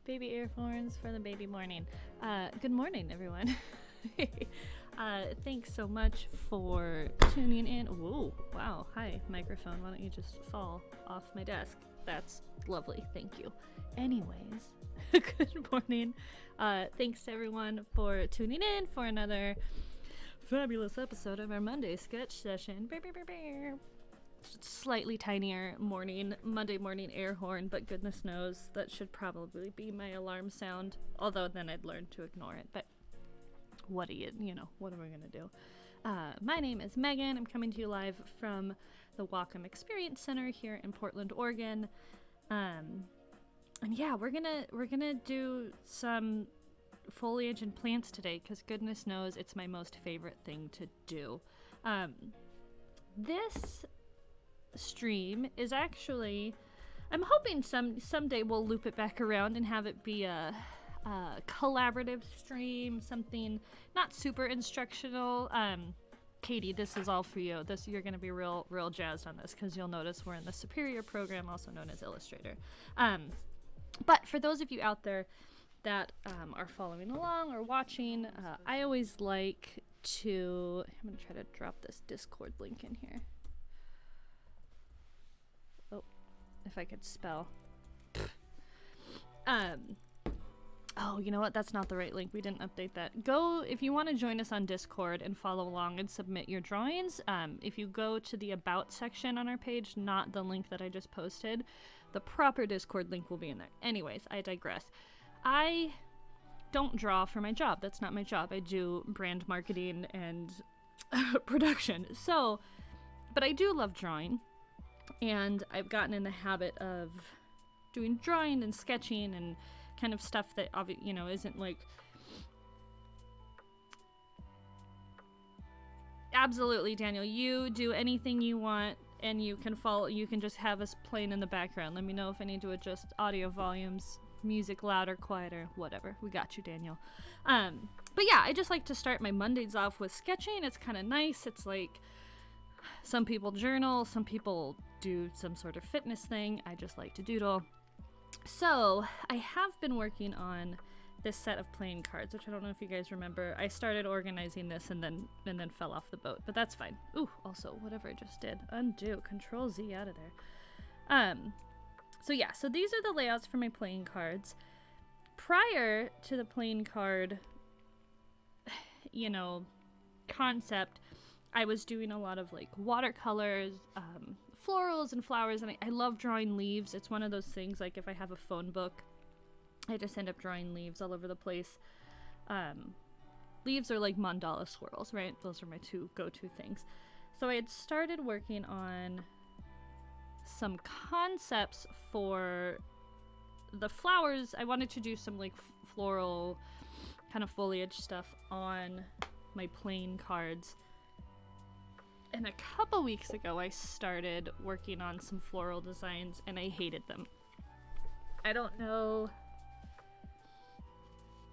Baby earphones for the baby morning. Good morning, everyone. Thanks so much for tuning in. Whoa, wow. Hi, microphone. Why don't you just fall off my desk? That's lovely. Thank you. Anyways, good morning. Thanks to everyone for tuning in for another fabulous episode of our Monday sketch session. Slightly tinier Monday morning air horn, but goodness knows that should probably be my alarm sound, although then I'd learn to ignore it. But what are what am I gonna do? My name is Megan. I'm coming to you live from the Wacom Experience Center here in Portland, Oregon. And yeah, we're gonna do some foliage and plants today because goodness knows it's my most favorite thing to do. This stream is actually, I'm hoping someday we'll loop it back around and have it be a collaborative stream, something not super instructional. Katie, this is all for you. You're gonna be real jazzed on this because you'll notice we're in the Superior program, also known as Illustrator. But for those of you out there that are following along or watching, I always like to, I'm gonna try to drop this Discord link in here. If I could spell. Oh, you know what? That's not the right link. We didn't update that. Go, if you want to join us on Discord and follow along and submit your drawings, if you go to the About section on our page, not the link that I just posted, the proper Discord link will be in there. Anyways, I digress. I don't draw for my job. That's not my job. I do brand marketing and production. So, but I do love drawing. And I've gotten in the habit of doing drawing and sketching and kind of stuff that, isn't like absolutely, Daniel, you do anything you want and you can just have us playing in the background. Let me know if I need to adjust audio volumes, music louder, quieter, whatever. We got you, Daniel. But yeah, I just like to start my Mondays off with sketching. It's kind of nice. It's like some people journal, some people do some sort of fitness thing. I just like to doodle. So I have been working on this set of playing cards, which I don't know if you guys remember. I started organizing this and then fell off the boat, but that's fine. Ooh, also, whatever I just did, undo, Control Z out of there. So these are the layouts for my playing cards. Prior to the playing card, concept, I was doing a lot of like watercolors, florals and flowers, and I love drawing leaves. It's one of those things, like if I have a phone book, I just end up drawing leaves all over the place. Leaves are like mandala swirls, right? Those are my two go-to things. So I had started working on some concepts for the flowers. I wanted to do some like floral kind of foliage stuff on my plain cards. And a couple weeks ago, I started working on some floral designs, and I hated them. I don't know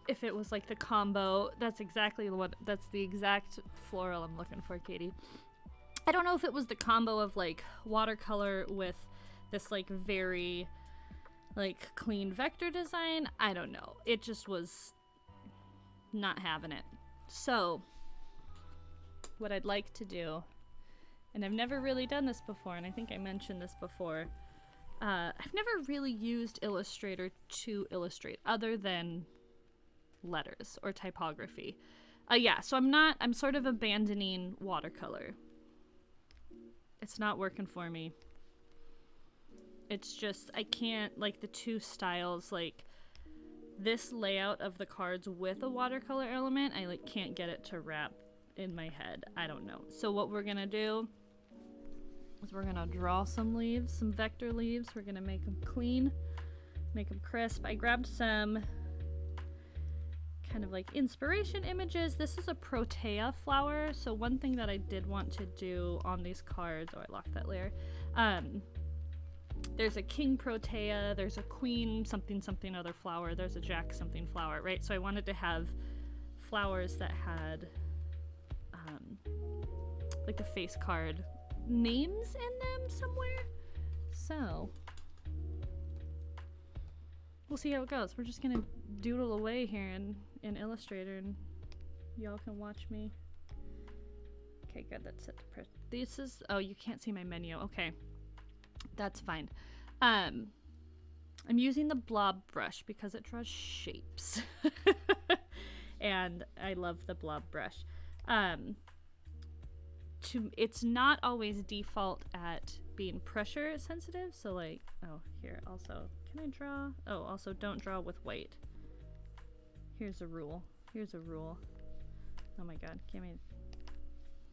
if it was like the combo. That's the exact floral I'm looking for, Katie. I don't know if it was the combo of like watercolor with this like very like clean vector design. I don't know. It just was not having it. So what I'd like to do, and I've never really done this before, and I think I mentioned this before, I've never really used Illustrator to illustrate other than letters or typography. So I'm sort of abandoning watercolor. It's not working for me. It's just, I can't, like the two styles, like this layout of the cards with a watercolor element, I like can't get it to wrap in my head. I don't know. So what we're gonna do is we're gonna draw some leaves, some vector leaves. We're gonna make them clean, make them crisp. I grabbed some kind of like inspiration images. This is a protea flower. So one thing that I did want to do on these cards, I locked that layer. There's a king protea, there's a queen something something other flower, there's a jack something flower, right? So I wanted to have flowers that had like the face card names in them somewhere. So we'll see how it goes. We're just gonna doodle away here in Illustrator, and y'all can watch me. Okay, good. That's set to press. This is, oh, you can't see my menu. Okay, that's fine. I'm using the blob brush because it draws shapes, and I love the blob brush. It's not always default at being pressure sensitive. So like, oh, here also, can I draw? Oh, also don't draw with white. Here's a rule. Here's a rule. Oh my God, give me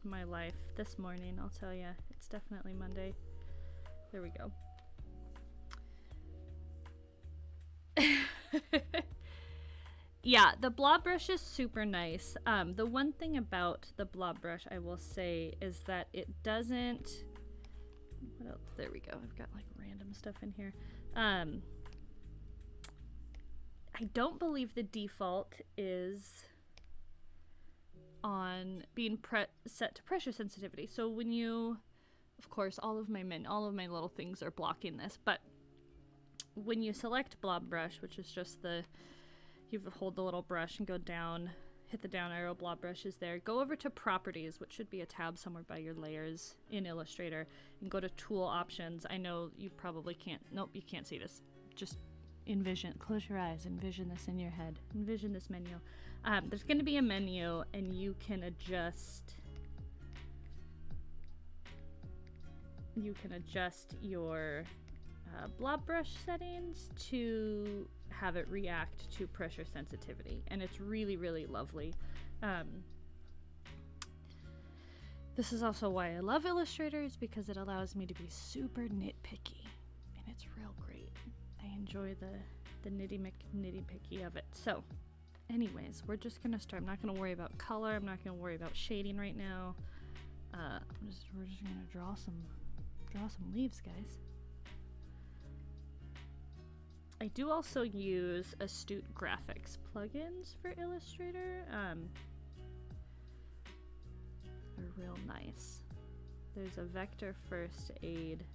my life this morning. I'll tell you, it's definitely Monday. There we go. Yeah, the blob brush is super nice. The one thing about the blob brush I will say is that it doesn't, what else? There we go. I've got like random stuff in here. I don't believe the default is on being set to pressure sensitivity. So when you, of course, all of my little things are blocking this, but when you select blob brush, which is just you hold the little brush and go down, hit the down arrow, blob brush is there. Go over to properties, which should be a tab somewhere by your layers in Illustrator, and go to tool options. I know you probably can't, nope, you can't see this. Just envision, close your eyes, envision this in your head. Envision this menu. There's going to be a menu, and you can adjust your blob brush settings to have it react to pressure sensitivity, and it's really, really lovely. This is also why I love Illustrator, is because it allows me to be super nitpicky, and it's real great. I enjoy the nitty-picky of it. So anyways, we're just gonna start. I'm not gonna worry about color, I'm not gonna worry about shading right now. We're just gonna draw some leaves, guys. I do also use Astute Graphics plugins for Illustrator. They're real nice. There's a vector first aid,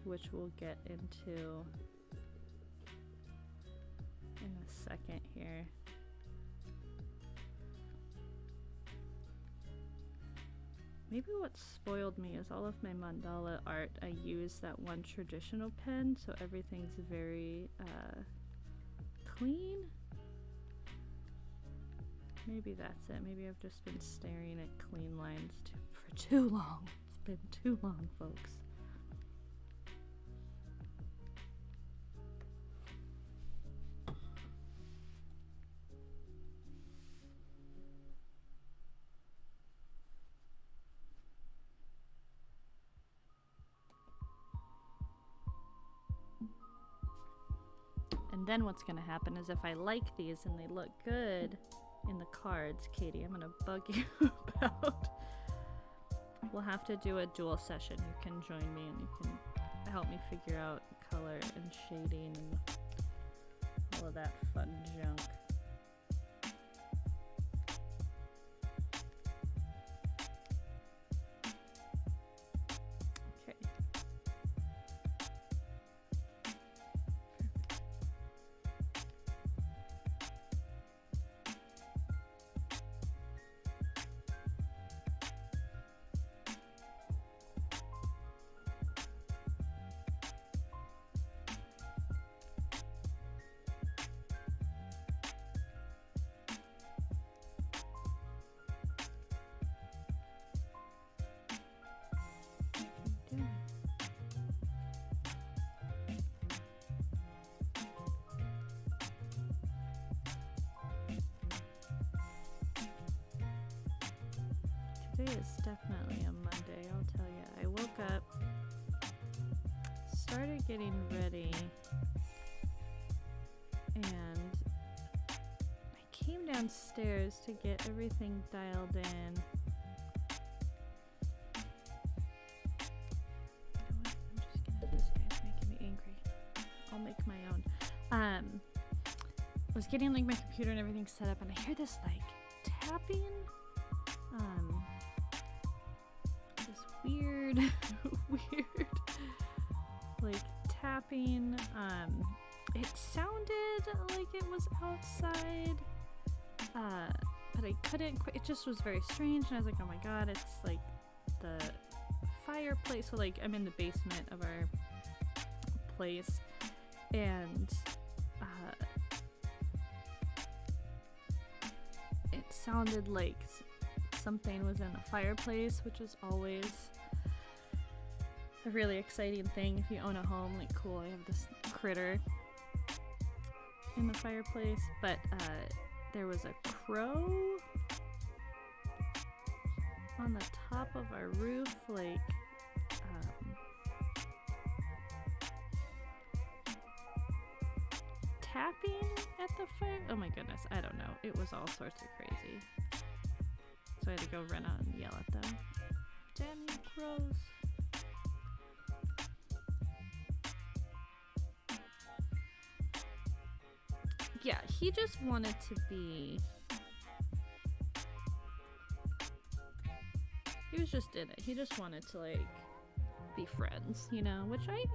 which we'll get into in a second here. Maybe what spoiled me is all of my mandala art, I use that one traditional pen, so everything's very clean. Maybe that's it. Maybe I've just been staring at clean lines for too long. It's been too long, folks. And then what's going to happen is if I like these and they look good in the cards, Katie, I'm going to bug you about. We'll have to do a dual session. You can join me and you can help me figure out color and shading and all of that fun junk. Today is definitely a Monday, I'll tell you. I woke up, started getting ready, and I came downstairs to get everything dialed in. You know what? I'm just gonna, this guy's making me angry. I'll make my own. I was getting like my computer and everything set up, and I hear this like tapping. Weird like tapping. it sounded like it was outside, but I couldn't it just was very strange, and I was like, oh my god, it's like the fireplace. So like I'm in the basement of our place, and it sounded like something was in the fireplace, which is always a really exciting thing if you own a home. Like, cool, I have this critter in the fireplace. But there was a crow on the top of our roof, like tapping at the fire. Oh my goodness, I don't know. It was all sorts of crazy. So I had to go run out and yell at them. Damn you crows. Yeah, he just wanted to be... He was just in it. He just wanted to, like, be friends, you know? Which that's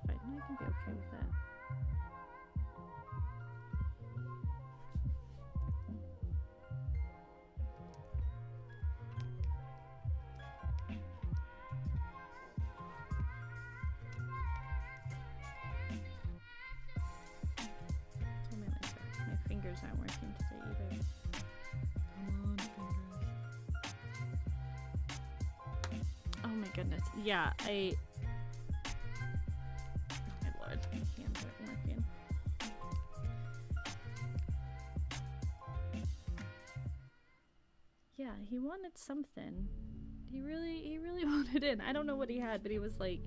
fine. I can be okay with that. Aren't working today either. Come on, fingers. Oh my goodness. Yeah, oh my lord, my hands aren't working. Yeah, he wanted something. He really wanted in. I don't know what he had, but he was like,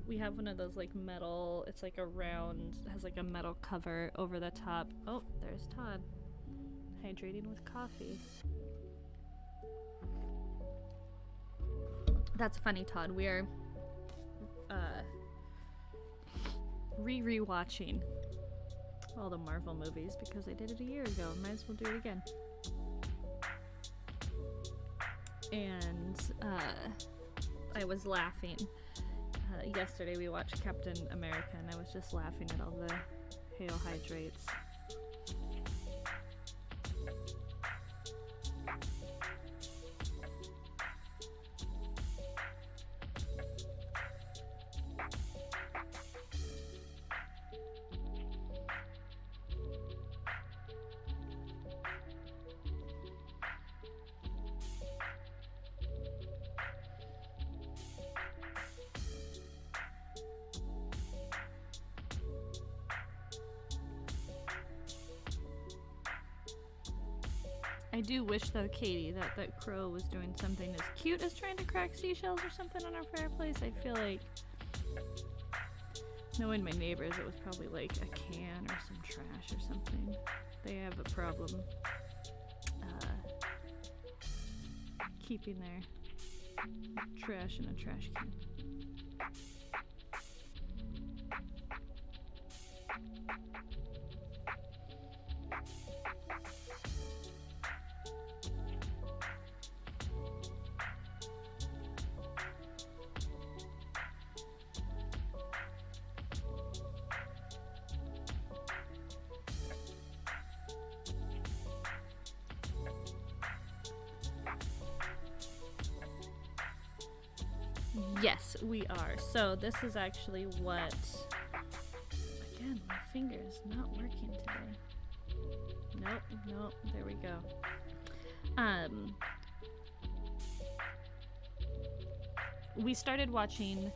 we have one of those like metal, it's like a round, has like a metal cover over the top. Oh, there's Todd. Hydrating with coffee. That's funny, Todd. We're re-watching all the Marvel movies because I did it a year ago. Might as well do it again. And I was laughing. Yesterday we watched Captain America, and I was just laughing at all the hail hydrates. I do wish, though, Katie, that crow was doing something as cute as trying to crack seashells or something on our fireplace. I feel like, knowing my neighbors, it was probably like a can or some trash or something. They have a problem keeping their trash in a trash can. Yes, we are. So this is actually what... Again, my finger's not working today. Nope, there we go. We started watching...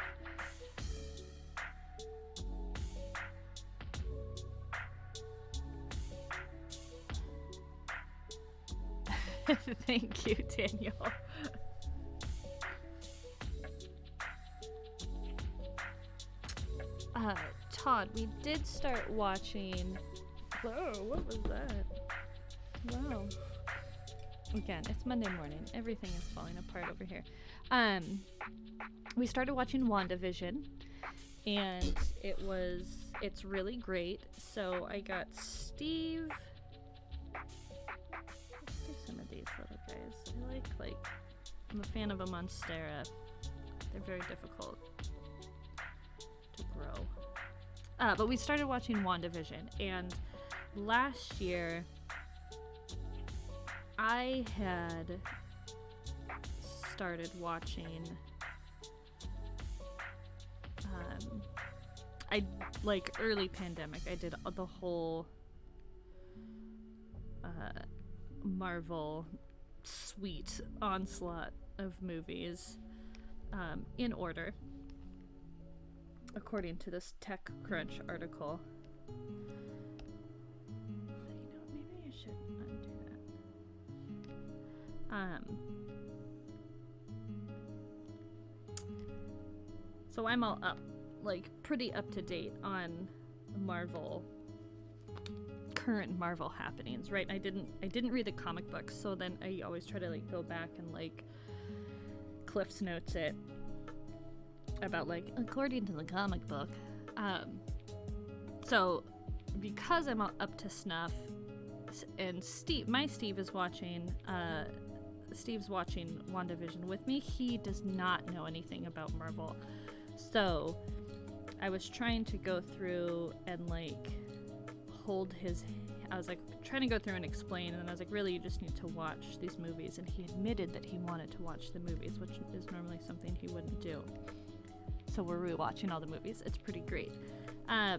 Thank you, Daniel. Todd, we did start watching... Whoa, what was that? Wow. Again, it's Monday morning. Everything is falling apart over here. We started watching WandaVision, and it's really great. So I got Steve... Let's do some of these little guys. I'm a fan of a Monstera. They're very difficult to grow. But we started watching WandaVision, and last year I had started watching I like early pandemic I did the whole Marvel suite onslaught of movies in order according to this TechCrunch article. Maybe I should undo that. So I'm all up, like pretty up to date on Marvel, current Marvel happenings, right? I didn't read the comic books, so then I always try to like go back and like Cliff's Notes it about like according to the comic book. So because I'm all up to snuff, and Steve is watching Steve's watching WandaVision with me. He does not know anything about Marvel. So I was trying to go through and like I was like trying to go through and explain, and then I was like, really, you just need to watch these movies. And he admitted that he wanted to watch the movies, which is normally something he wouldn't do. So we're rewatching all the movies. It's pretty great. I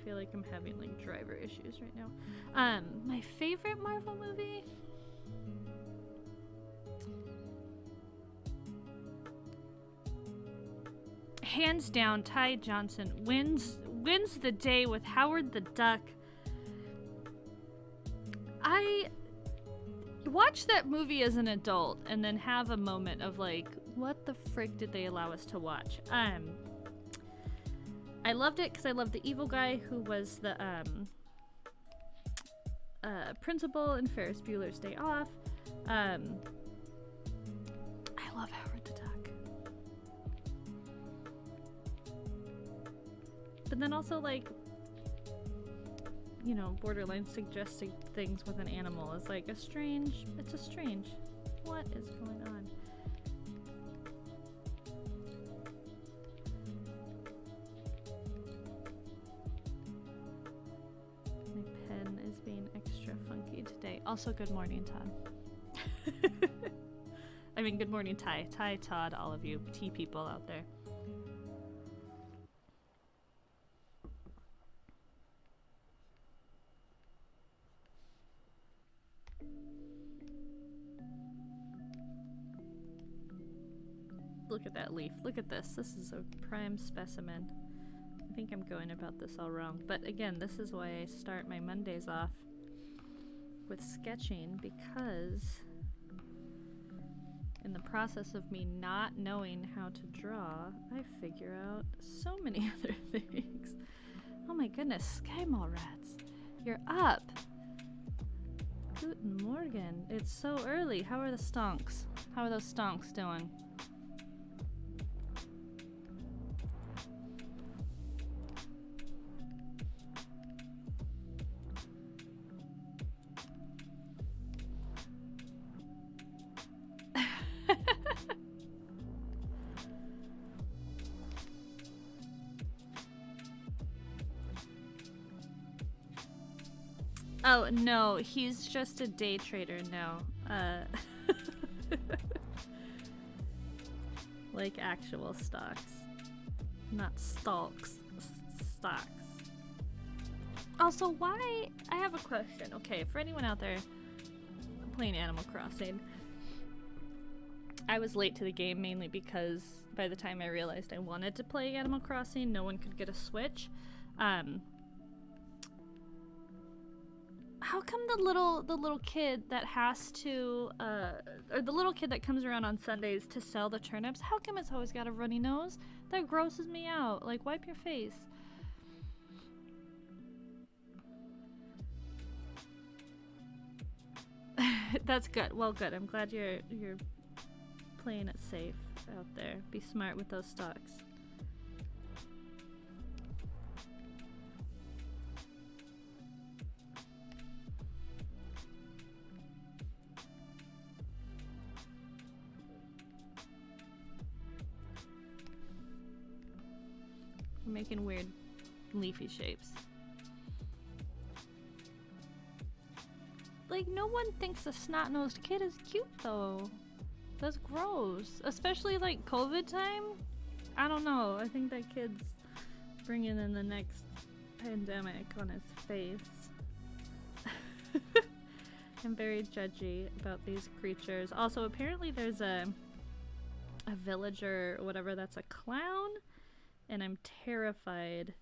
feel like I'm having like driver issues right now. My favorite Marvel movie? Hands down, Ty Johnson wins the day with Howard the Duck. I watched that movie as an adult and then have a moment of like, what the frick did they allow us to watch? I loved it because I loved the evil guy who was the principal in Ferris Bueller's Day Off. I love Howard the Duck. But then also like, you know, borderline suggesting things with an animal is like it's a strange, what is going on? My pen is being extra funky today. Also, good morning, Todd. I mean, good morning, Ty, Todd, all of you tea people out there. Look at that leaf. Look at this. This is a prime specimen. I think I'm going about this all wrong. But again, this is why I start my Mondays off with sketching, because in the process of me not knowing how to draw, I figure out so many other things. Oh my goodness, Sky Mall Rats. You're up. Guten Morgen. It's so early. How are the stonks? How are those stonks doing? Oh, no, he's just a day trader now. Like actual stocks. Not stalks. Stocks. Also, why? I have a question. Okay, for anyone out there playing Animal Crossing, I was late to the game mainly because by the time I realized I wanted to play Animal Crossing, no one could get a Switch. How come the little kid that has to, or the little kid that comes around on Sundays to sell the turnips, how come it's always got a runny nose? That grosses me out. Like, wipe your face. That's good. Well, good. I'm glad you're playing it safe out there. Be smart with those stocks. We're making weird leafy shapes. Like, no one thinks a snot-nosed kid is cute, though. That's gross. Especially, like, COVID time? I don't know. I think that kid's bringing in the next pandemic on his face. I'm very judgy about these creatures. Also, apparently there's a villager, or whatever, that's a clown. And I'm terrified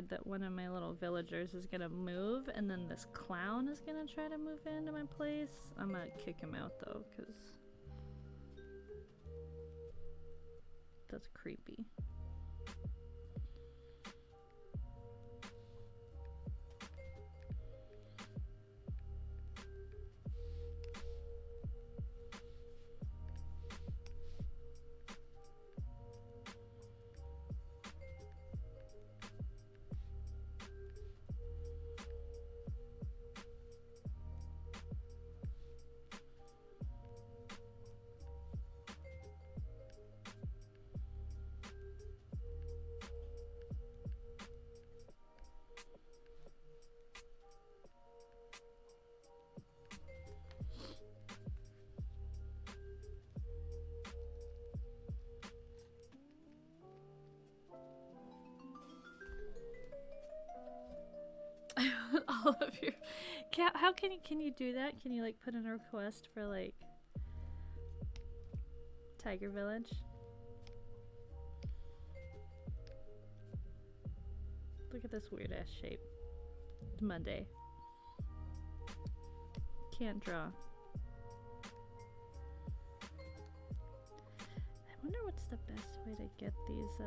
that one of my little villagers is gonna move and then this clown is gonna try to move into my place. I'm gonna kick him out though, because that's creepy. All of your how can you do that? Can you like put in a request for like Tiger Village? Look at this weird ass shape. It's Monday. Can't draw. I wonder what's the best way to get these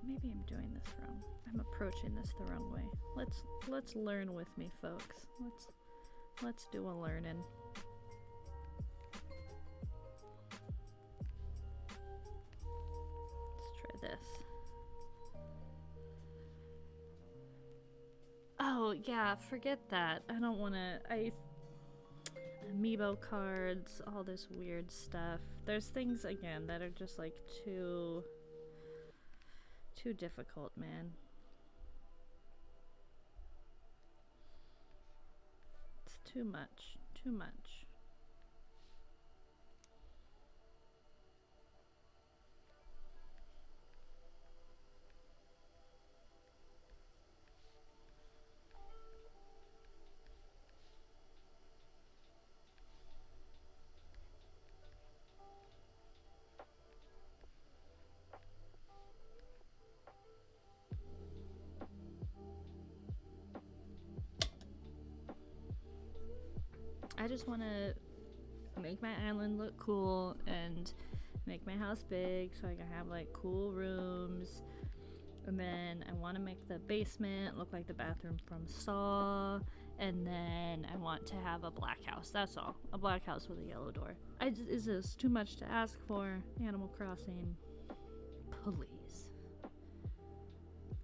maybe I'm doing this wrong. I'm approaching this the wrong way. Let's learn with me, folks. Let's do a learning. Let's try this. Oh yeah, forget that. I don't wanna amiibo cards, all this weird stuff. There's things again that are just like too difficult, man. It's too much. Too much. I just want to make my island look cool and make my house big so I can have like cool rooms. And then I want to make the basement look like the bathroom from Saw. And then I want to have a black house. That's all. A black house with a yellow door. Is this too much to ask for? Animal Crossing. Please.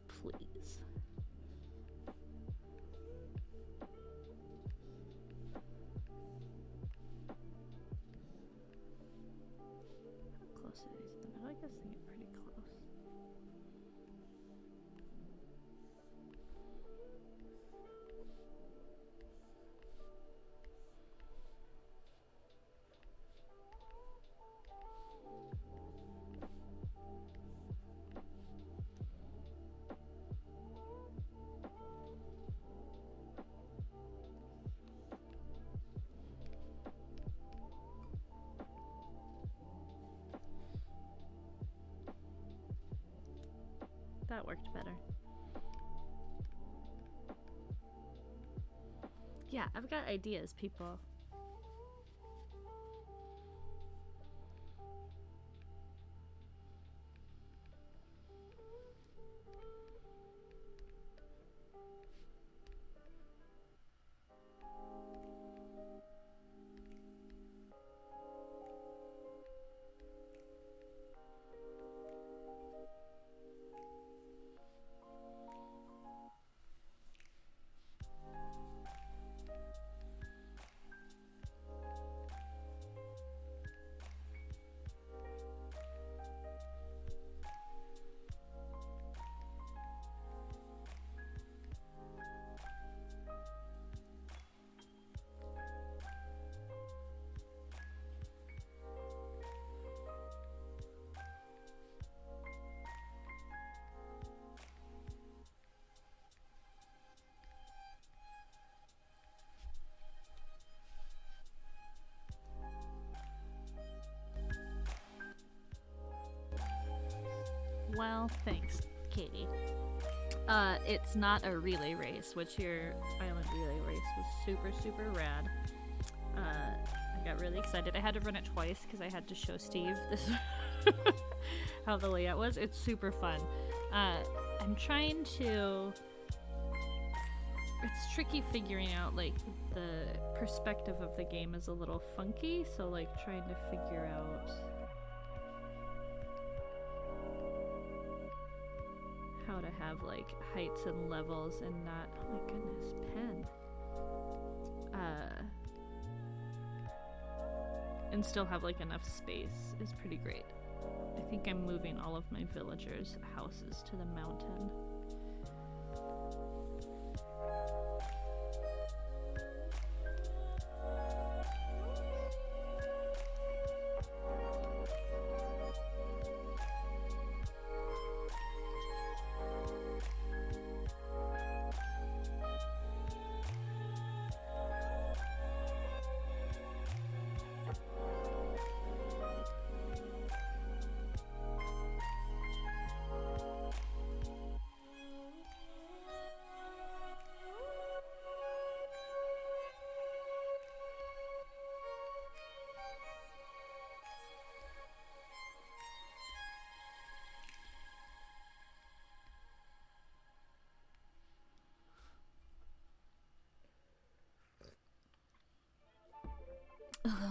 Please. I guess they get pretty close. That worked better. Yeah, I've got ideas, people. Oh, thanks, Katie. It's not a relay race, which your island relay race was super, super rad. I got really excited. I had to run it twice because I had to show Steve this how the layout was. It's super fun. I'm trying to... It's tricky figuring out, like, the perspective of the game is a little funky, so, like, trying to figure out how to have, like, heights and levels and not... Oh my goodness, pen. And still have, like, enough space is pretty great. I think I'm moving all of my villagers' houses to the mountain.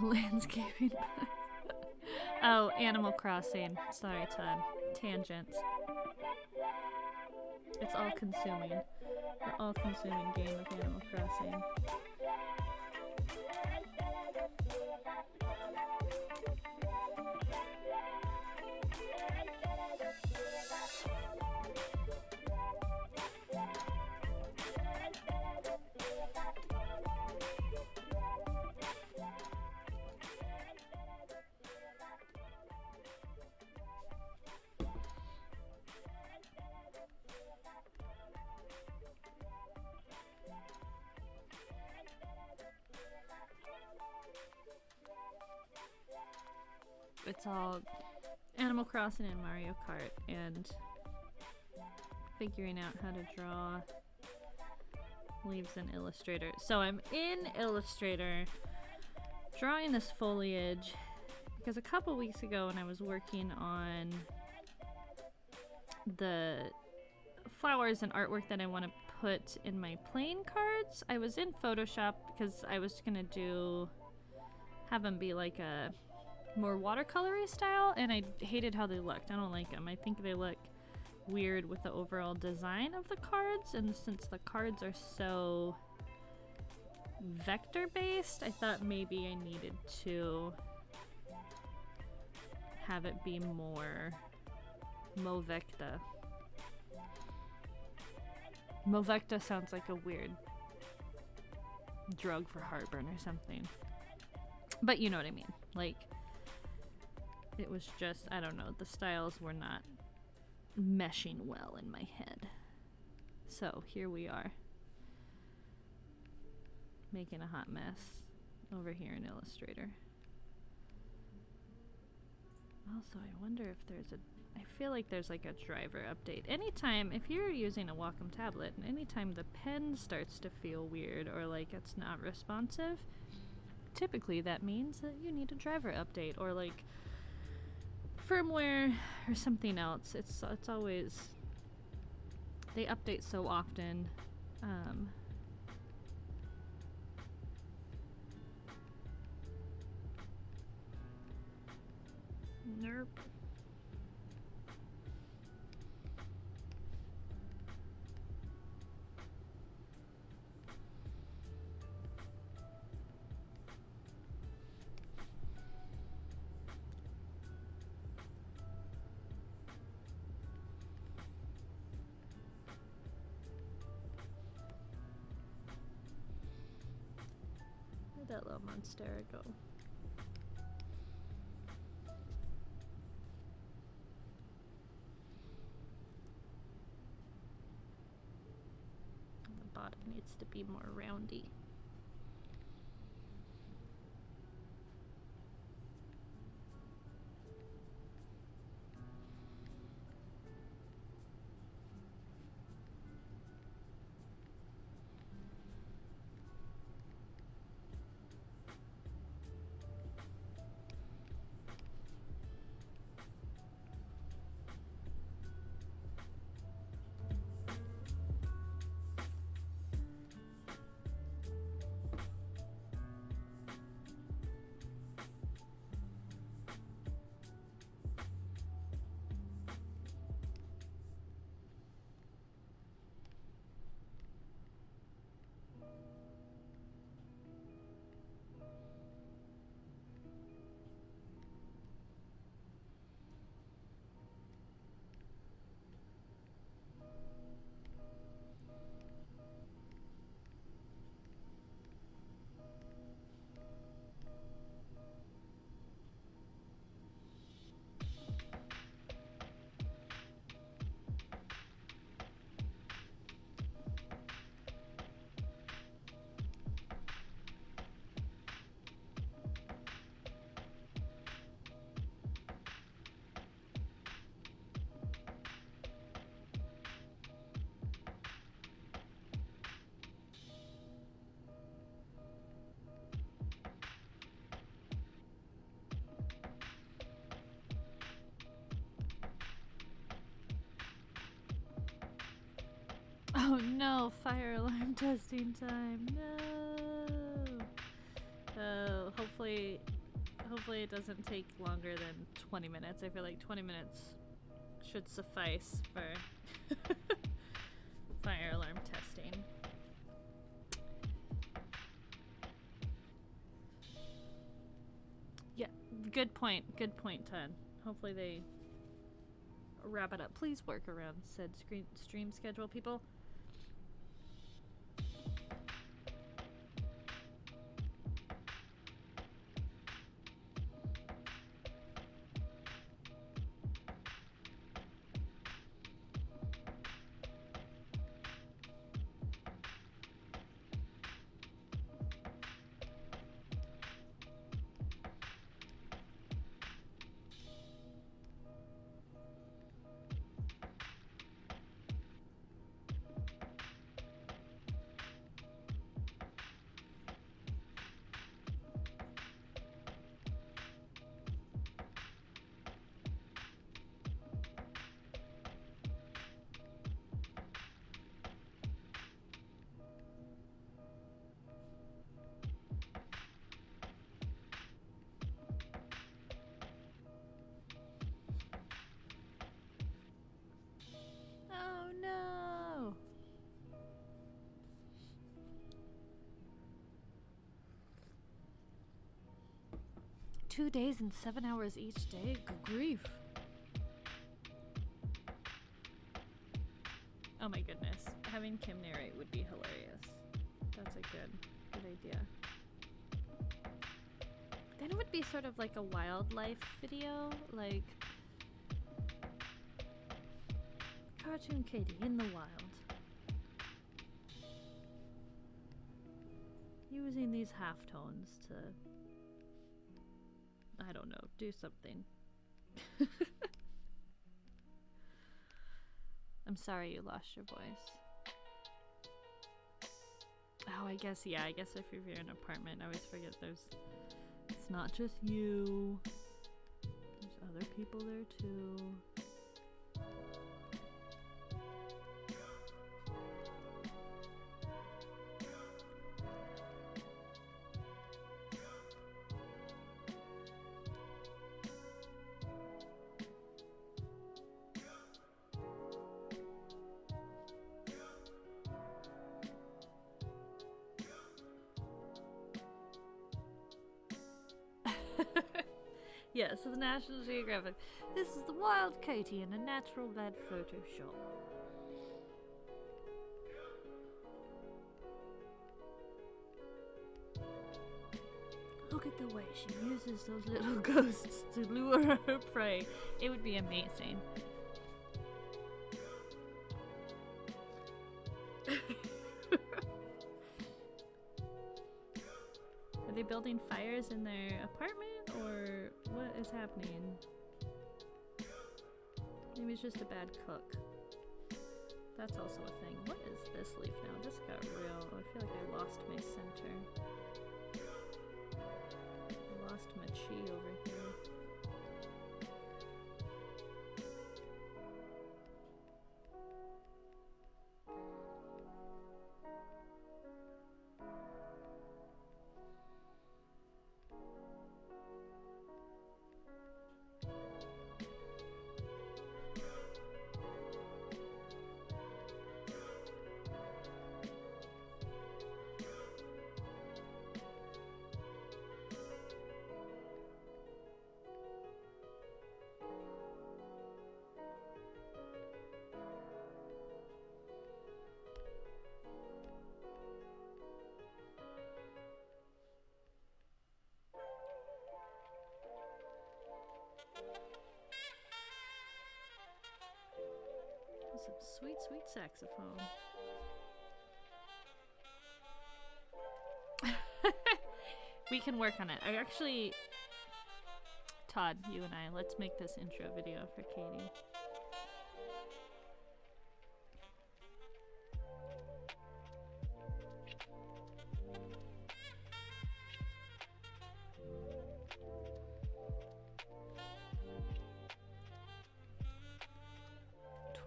Landscaping. Oh, Animal Crossing. Sorry, Todd. Tangents. It's all consuming. The all consuming game of Animal Crossing. It's all Animal Crossing and Mario Kart and figuring out how to draw leaves in Illustrator. So I'm in Illustrator drawing this foliage because a couple weeks ago when I was working on the flowers and artwork that I want to put in my playing cards, I was in Photoshop because I was gonna have them be like a more watercolory style, and I hated how they looked. I don't like them. I think they look weird with the overall design of the cards, and since the cards are so vector based, I thought maybe I needed to have it be more Movecta. Movecta sounds like a weird drug for heartburn or something, but you know what I mean. Like, it was just, I don't know, the styles were not meshing well in my head. So here we are, making a hot mess over here in Illustrator. Also, I wonder if I feel like there's like a driver update. Anytime, if you're using a Wacom tablet, and anytime the pen starts to feel weird or like it's not responsive, typically that means that you need a driver update or like firmware or something else. It's always, they update so often. Nerp. Where'd that little monstera go? The bottom needs to be more roundy. Oh no, fire alarm testing time. No. Oh, hopefully it doesn't take longer than 20 minutes. I feel like 20 minutes should suffice for fire alarm testing. Yeah, good point, Todd. Hopefully they wrap it up. Please work around said stream schedule, people. Oh no! 2 days and 7 hours each day? Good grief. Oh my goodness. Having Kim narrate would be hilarious. That's a good idea. Then it would be sort of like a wildlife video, like Cartoon Katie in the wild. Using these halftones to, I don't know, do something. I'm sorry you lost your voice. Oh, I guess if you're in an apartment, I always forget it's not just you. There's other people there too. Yeah, so the National Geographic. This is the Wild Katie in a natural bed Photoshop. Look at the way she uses those little ghosts to lure her prey. It would be amazing. Are they building fires in their apartment, or what is happening? Maybe it's just a bad cook. That's also a thing. What is this leaf now? This got real. I feel like I lost my center. I lost my chi over here. Some sweet, sweet saxophone. We can work on it. I actually, Todd, you and I, let's make this intro video for Katie.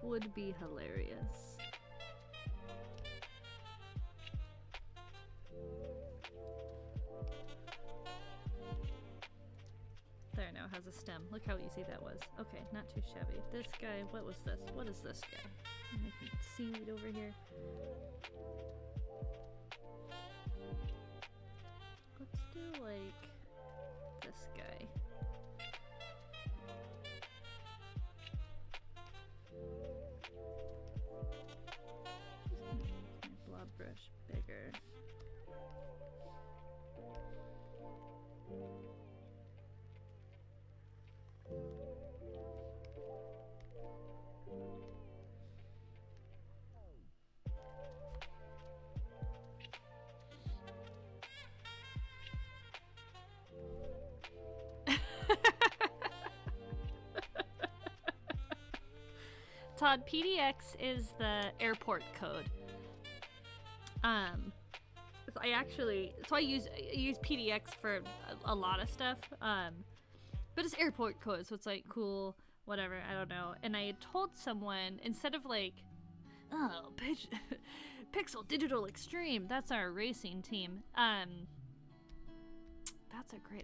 Would be hilarious. it has a stem. Look how easy that was. Okay, not too shabby. This guy, what was this? What is this guy? I'm making seaweed over here. Let's do like this guy. Make my blob brush bigger. Todd, PDX is the airport code. So I use PDX for a lot of stuff. But it's airport code, so it's like cool, whatever, I don't know. And I had told someone, instead of like, oh, Pixel Digital Extreme, that's our racing team.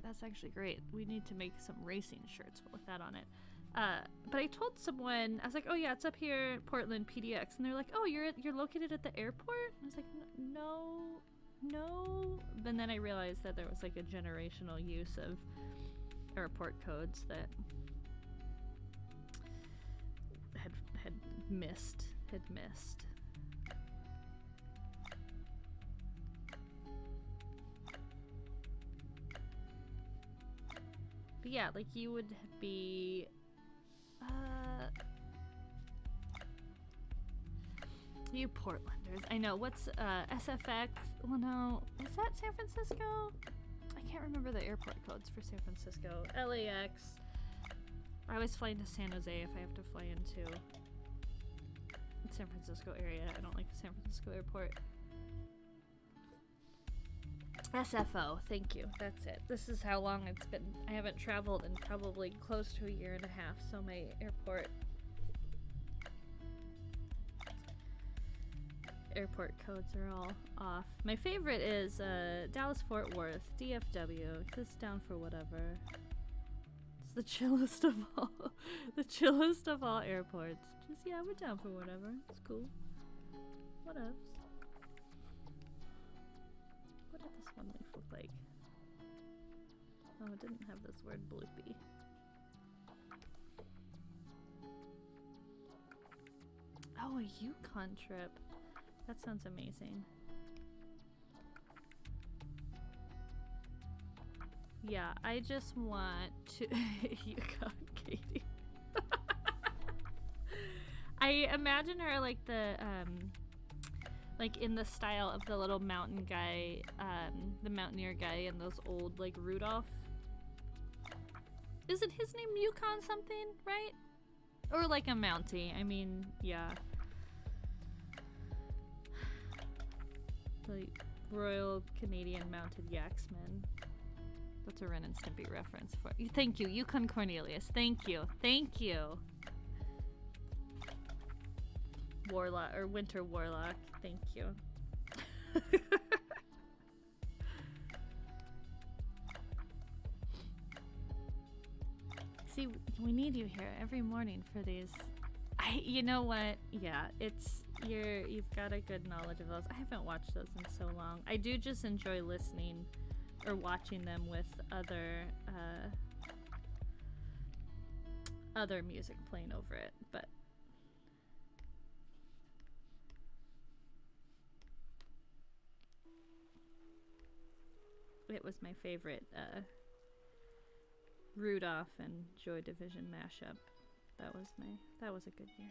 That's actually great. We need to make some racing shirts with that on it. But I told someone, I was like, oh yeah, it's up here, Portland, PDX. And they're like, oh, you're located at the airport? And I was like, no. And then I realized that there was like a generational use of airport codes that had missed. But yeah, like you would be you Portlanders. I know, what's SFX? Well, no, is that San Francisco? I can't remember the airport codes for San Francisco. LAX. I always fly into San Jose if I have to fly into San Francisco area. I don't like the San Francisco airport. SFO, thank you. That's it. This is how long it's been. I haven't traveled in probably close to a year and a half, so my airport codes are all off. My favorite is Dallas Fort Worth, DFW. Just down for whatever. It's the chillest of all. The chillest of all airports. Just, yeah, we're down for whatever. It's cool. What else? What did this one leaf look like? Oh, it didn't have this word bloopy. Oh, a Yukon trip. That sounds amazing. Yeah, I just want to... Yukon Katie. I imagine her like like in the style of the little mountain guy, the mountaineer guy in those old like Rudolph. Isn't his name Yukon something, right? Or like a Mountie. I mean, yeah. The Royal Canadian Mounted Yaxman. That's a Ren and Stimpy reference for you. Thank you, Yukon Cornelius. Thank you. Thank you. Warlock or Winter Warlock. Thank you. See, we need you here every morning for these. You know what? Yeah, you've got a good knowledge of those. I haven't watched those in so long. I do just enjoy listening or watching them with other music playing over it, but it was my favorite Rudolph and Joy Division mashup. That was a good year.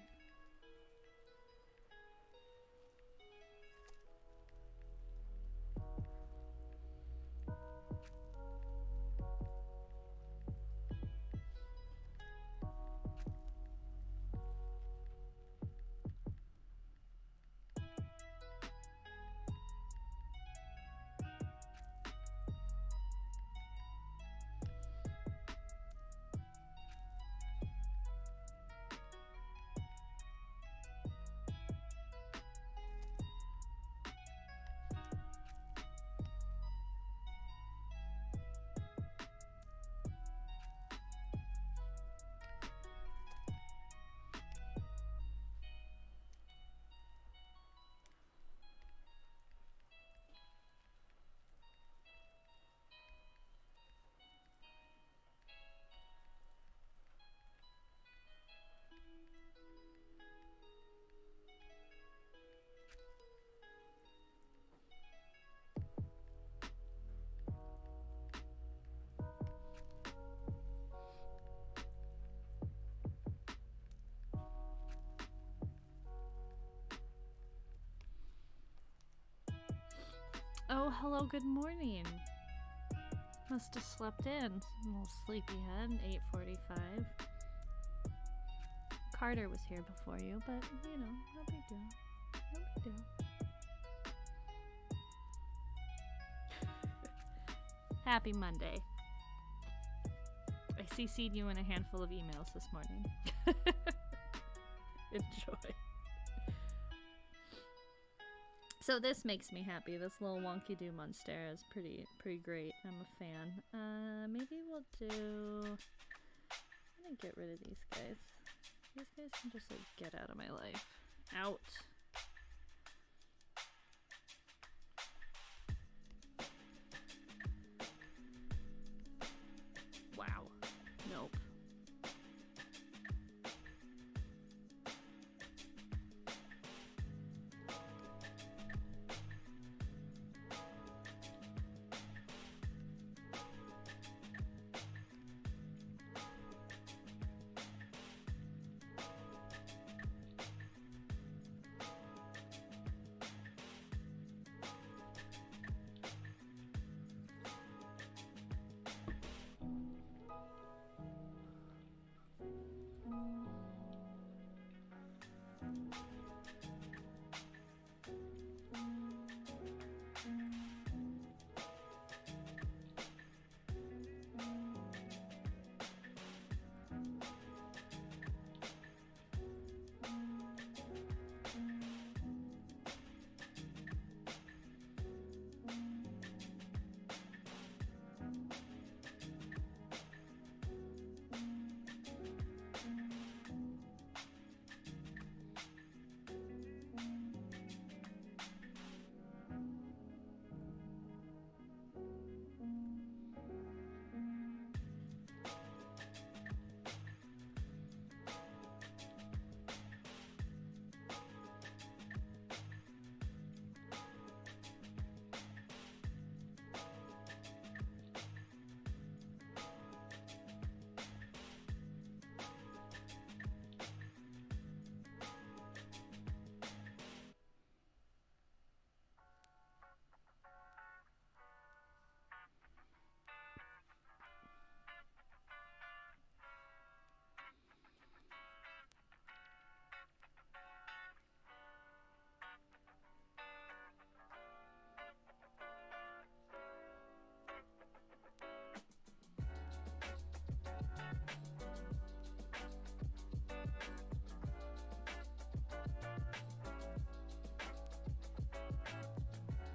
hello, good morning. Must have slept in. A little sleepyhead, 8:45. Carter was here before you, but, you know, no big deal. No big deal. Happy Monday. I CC'd you in a handful of emails this morning. Enjoy. So this makes me happy. This little wonky do monstera is pretty great. I'm a fan. Maybe we'll do... I'm gonna get rid of these guys. These guys can just like get out of my life. Out. Wow. Nope.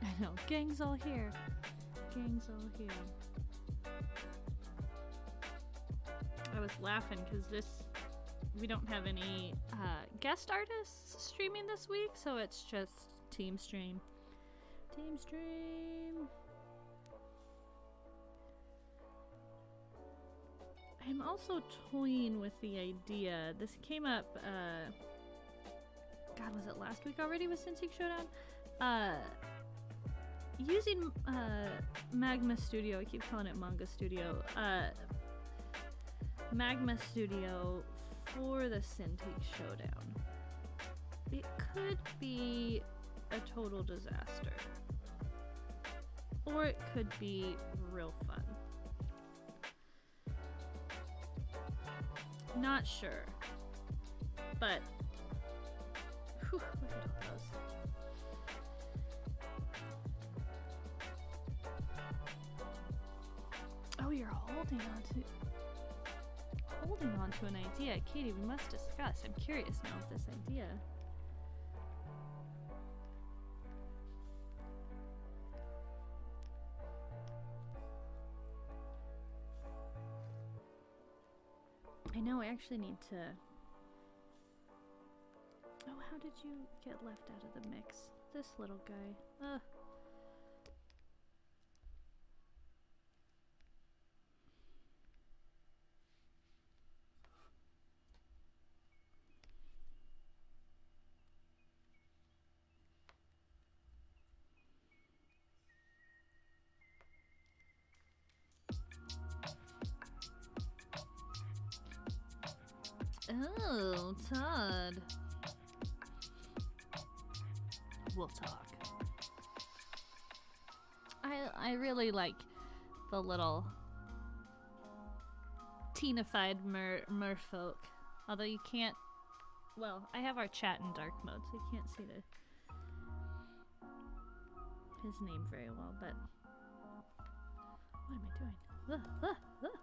I know, gang's all here. Gang's all here. I was laughing because we don't have any guest artists streaming this week, so it's just team stream. Team stream. I'm also toying with the idea. This came up, God, was it last week already with Cincy Showdown? Using Magma Studio, I keep calling it Manga Studio, Magma Studio for the Cintiq Showdown. It could be a total disaster. Or it could be real fun. Not sure. But, whew, look at all those. Oh, you're holding on to an idea. Katie, we must discuss. I'm curious now of this idea. I know, I actually need to... Oh, how did you get left out of the mix? This little guy. Ugh. Oh, Todd. We'll talk. I really like the little teenified merfolk. Although you can't. Well, I have our chat in dark mode, so you can't see his name very well. But what am I doing? Okay, let's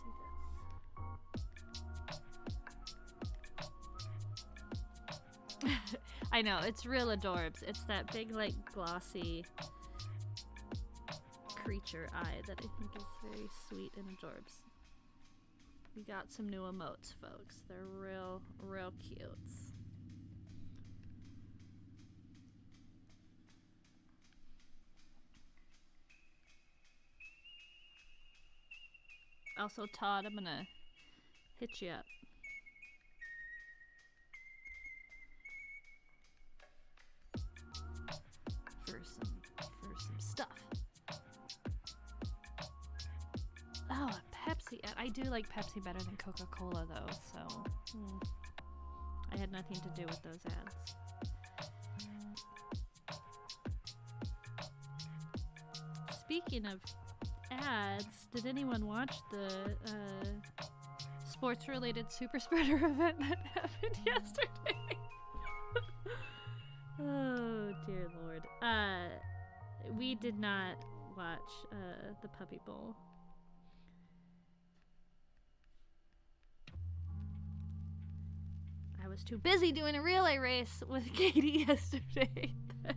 see this. I know, it's real adorbs. It's that big, like, glossy creature eye that I think is very sweet and adorbs. We got some new emotes, folks. They're real cute. Also, Todd, I'm gonna hit you up. For some stuff. Oh, a Pepsi. I do like Pepsi better than Coca-Cola, though, so I had nothing to do with those ads. Speaking of ads, did anyone watch the sports-related super spreader event that happened yesterday? Oh, dear Lord. We did not watch the Puppy Bowl. I was too busy doing a relay race with Katie yesterday that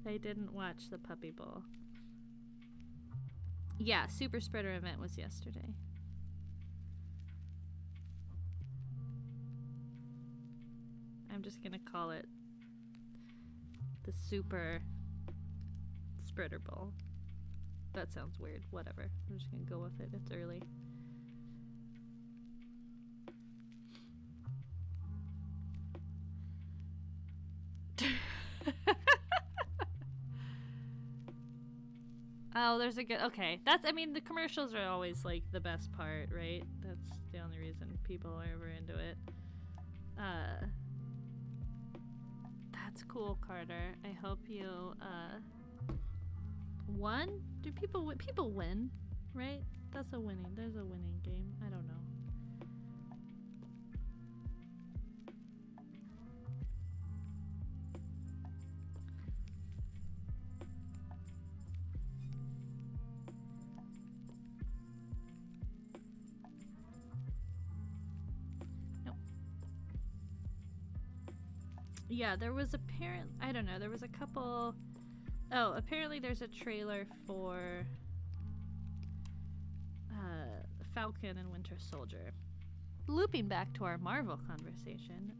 I didn't watch the Puppy Bowl. Yeah, super spreader event was yesterday. I'm just gonna call it the Super Spreader Bowl. That sounds weird. Whatever. I'm just gonna go with it. It's early. Oh, there's a good. Okay, I mean, the commercials are always like the best part, right? That's the only reason people are ever into it. That's cool, Carter. I hope you won. Do people win? People win, right? There's a winning game. I don't know. Yeah, there was there was a couple. Oh, apparently there's a trailer for Falcon and Winter Soldier. Looping back to our Marvel conversation,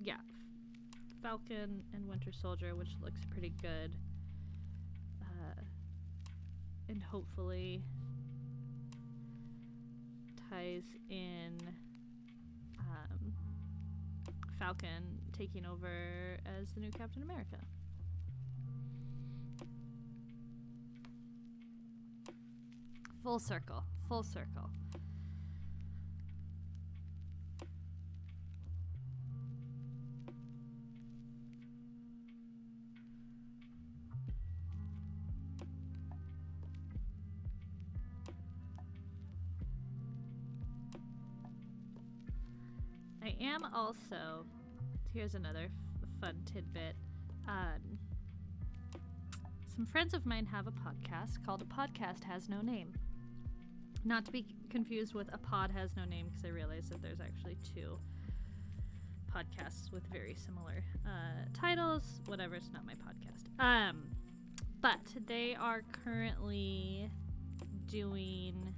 yeah, Falcon and Winter Soldier, which looks pretty good, and hopefully ties in Falcon taking over as the new Captain America. Full circle. Full circle. I am also, here's another fun tidbit. Some friends of mine have a podcast called A Podcast Has No Name. Not to be confused with A Pod Has No Name, because I realized that there's actually two podcasts with very similar titles. Whatever, it's not my podcast. But they are currently doing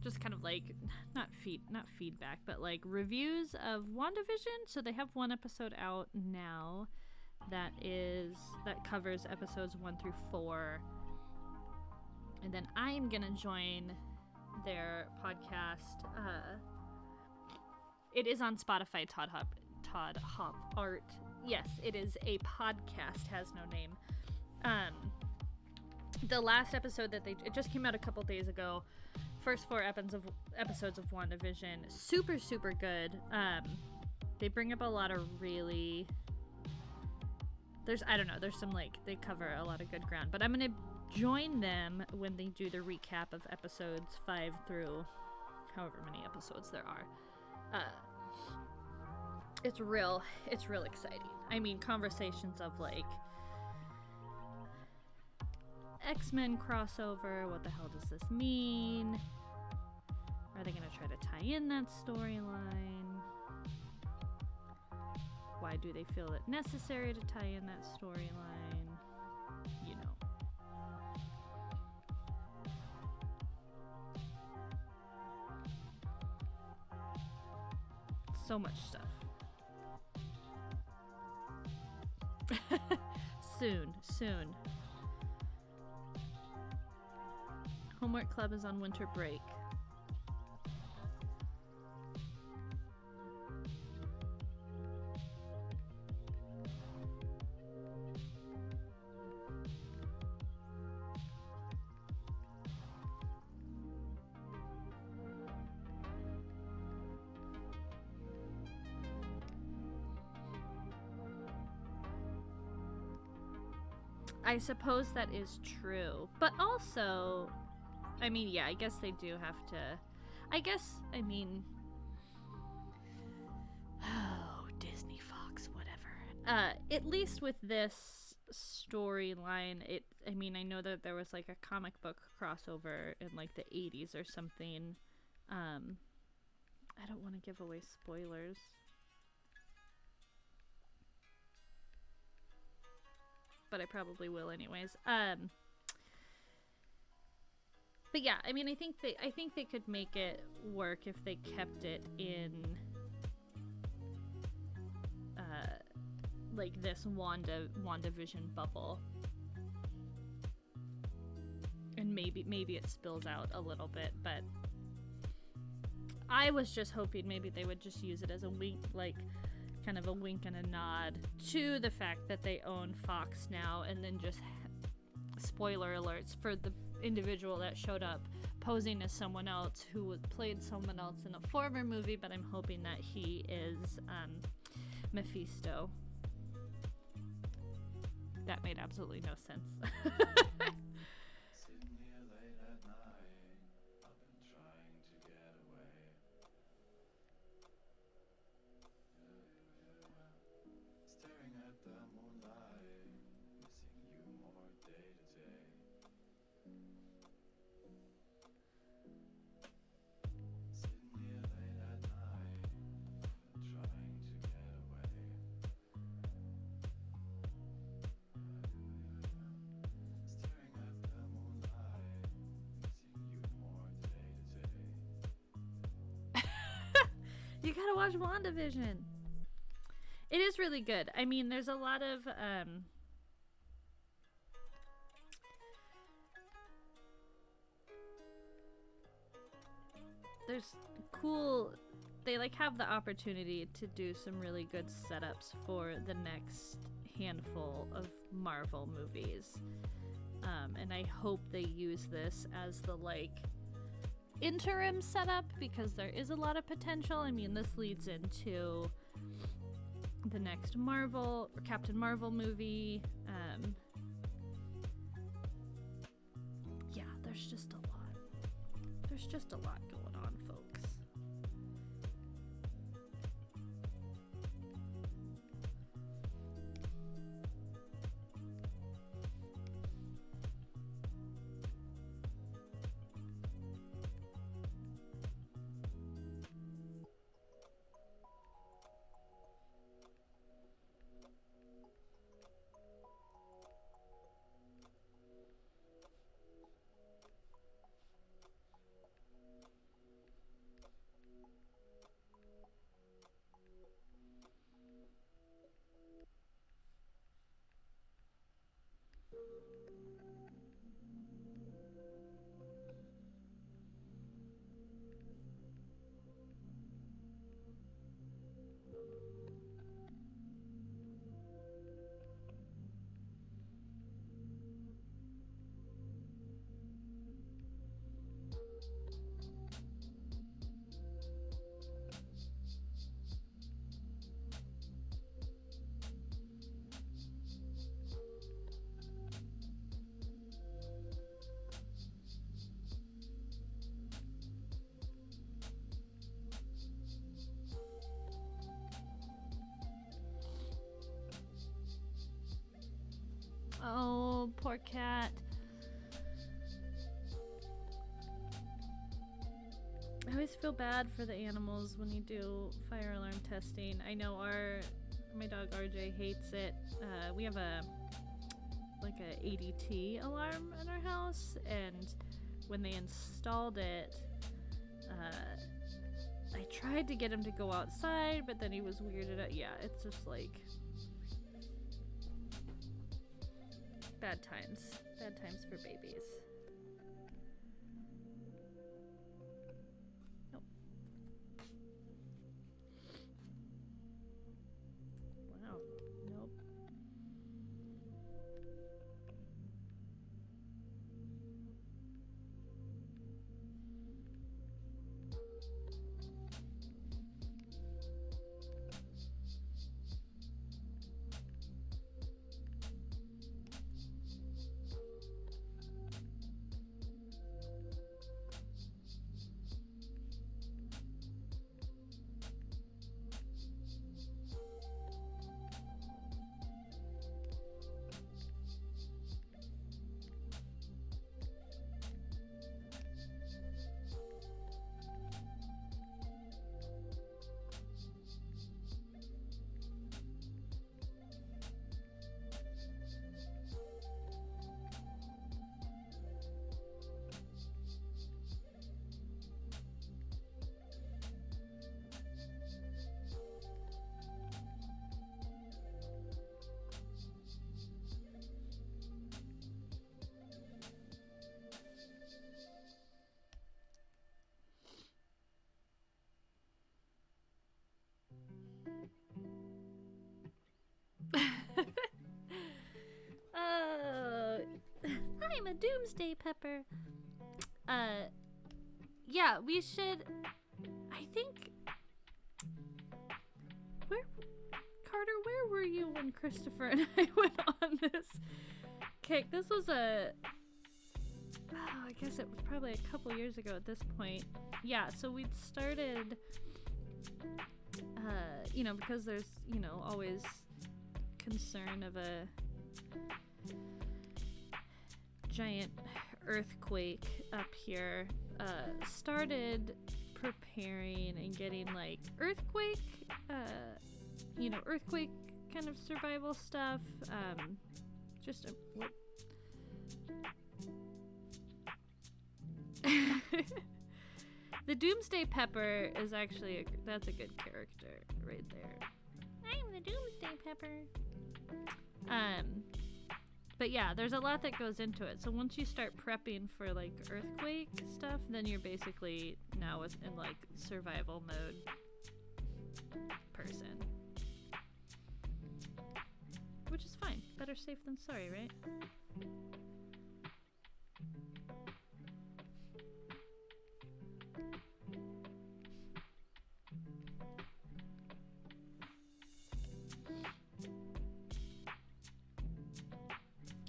just kind of like not feedback, but like reviews of WandaVision. So they have one episode out now that covers episodes 1 through 4, and then I'm gonna join their podcast. It is on Spotify. Todd Hop Art. Yes, it is A Podcast Has No Name. The last episode it just came out a couple days ago. First 4 episodes of WandaVision, super good. They bring up a lot of really... I don't know, there's some, like, they cover a lot of good ground. But I'm going to join them when they do the recap of episodes 5 through however many episodes there are. It's real exciting. I mean, conversations of, like, X-Men crossover, what the hell does this mean? Are they going to try to tie in that storyline? Why do they feel it necessary to tie in that storyline? You know. So much stuff. Soon. Homework club is on winter break. I suppose that is true. But also, I mean, yeah, I guess they do have to... Oh, Disney, Fox, whatever. At least with this storyline, I know that there was, like, a comic book crossover in, like, the 80s or something. I don't want to give away spoilers. But I probably will anyways. But yeah, I mean, I think they could make it work if they kept it in like this WandaVision bubble. And maybe it spills out a little bit, but I was just hoping maybe they would just use it as a wink, like kind of a wink and a nod to the fact that they own Fox now, and then just spoiler alerts for the individual that showed up posing as someone else who played someone else in a former movie, but I'm hoping that he is Mephisto. That made absolutely no sense. You gotta watch WandaVision. It is really good. I mean, there's a lot of there's cool, they like have the opportunity to do some really good setups for the next handful of Marvel movies. And I hope they use this as the like interim setup, because there is a lot of potential. I mean, this leads into the next Marvel or Captain Marvel movie. Yeah, there's just a lot. There's just a lot going on, folks. Oh, poor cat. I always feel bad for the animals when you do fire alarm testing. I know my dog RJ hates it. We have a ADT alarm in our house, and when they installed it, I tried to get him to go outside, but then he was weirded out. Yeah, it's just like bad times for babies. Nope. Wow. Nope. I'm a doomsday pepper. Yeah, we should. I think. Where were you when Christopher and I went on this kick? This was I guess it was probably a couple years ago at this point. Yeah, so we'd started. Because there's, always concern of a giant earthquake up here, started preparing and getting like earthquake kind of survival stuff. The Doomsday Pepper is actually that's a good character right there. I'm the Doomsday Pepper. But yeah, there's a lot that goes into it. So once you start prepping for like earthquake stuff, then you're basically now in like survival mode person. Which is fine. Better safe than sorry, right?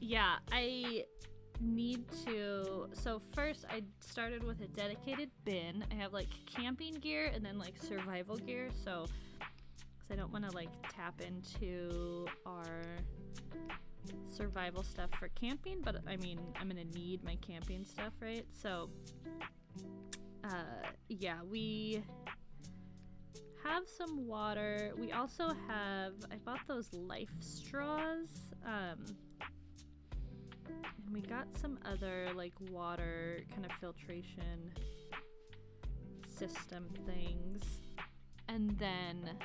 Yeah, I need to. So first I started with a dedicated bin. I have like camping gear and then like survival gear, so I don't want to like tap into our survival stuff for camping, but I mean I'm gonna need my camping stuff, right? So yeah, we have some water. We also have, I bought those life straws, and we got some other like water kind of filtration system things. And then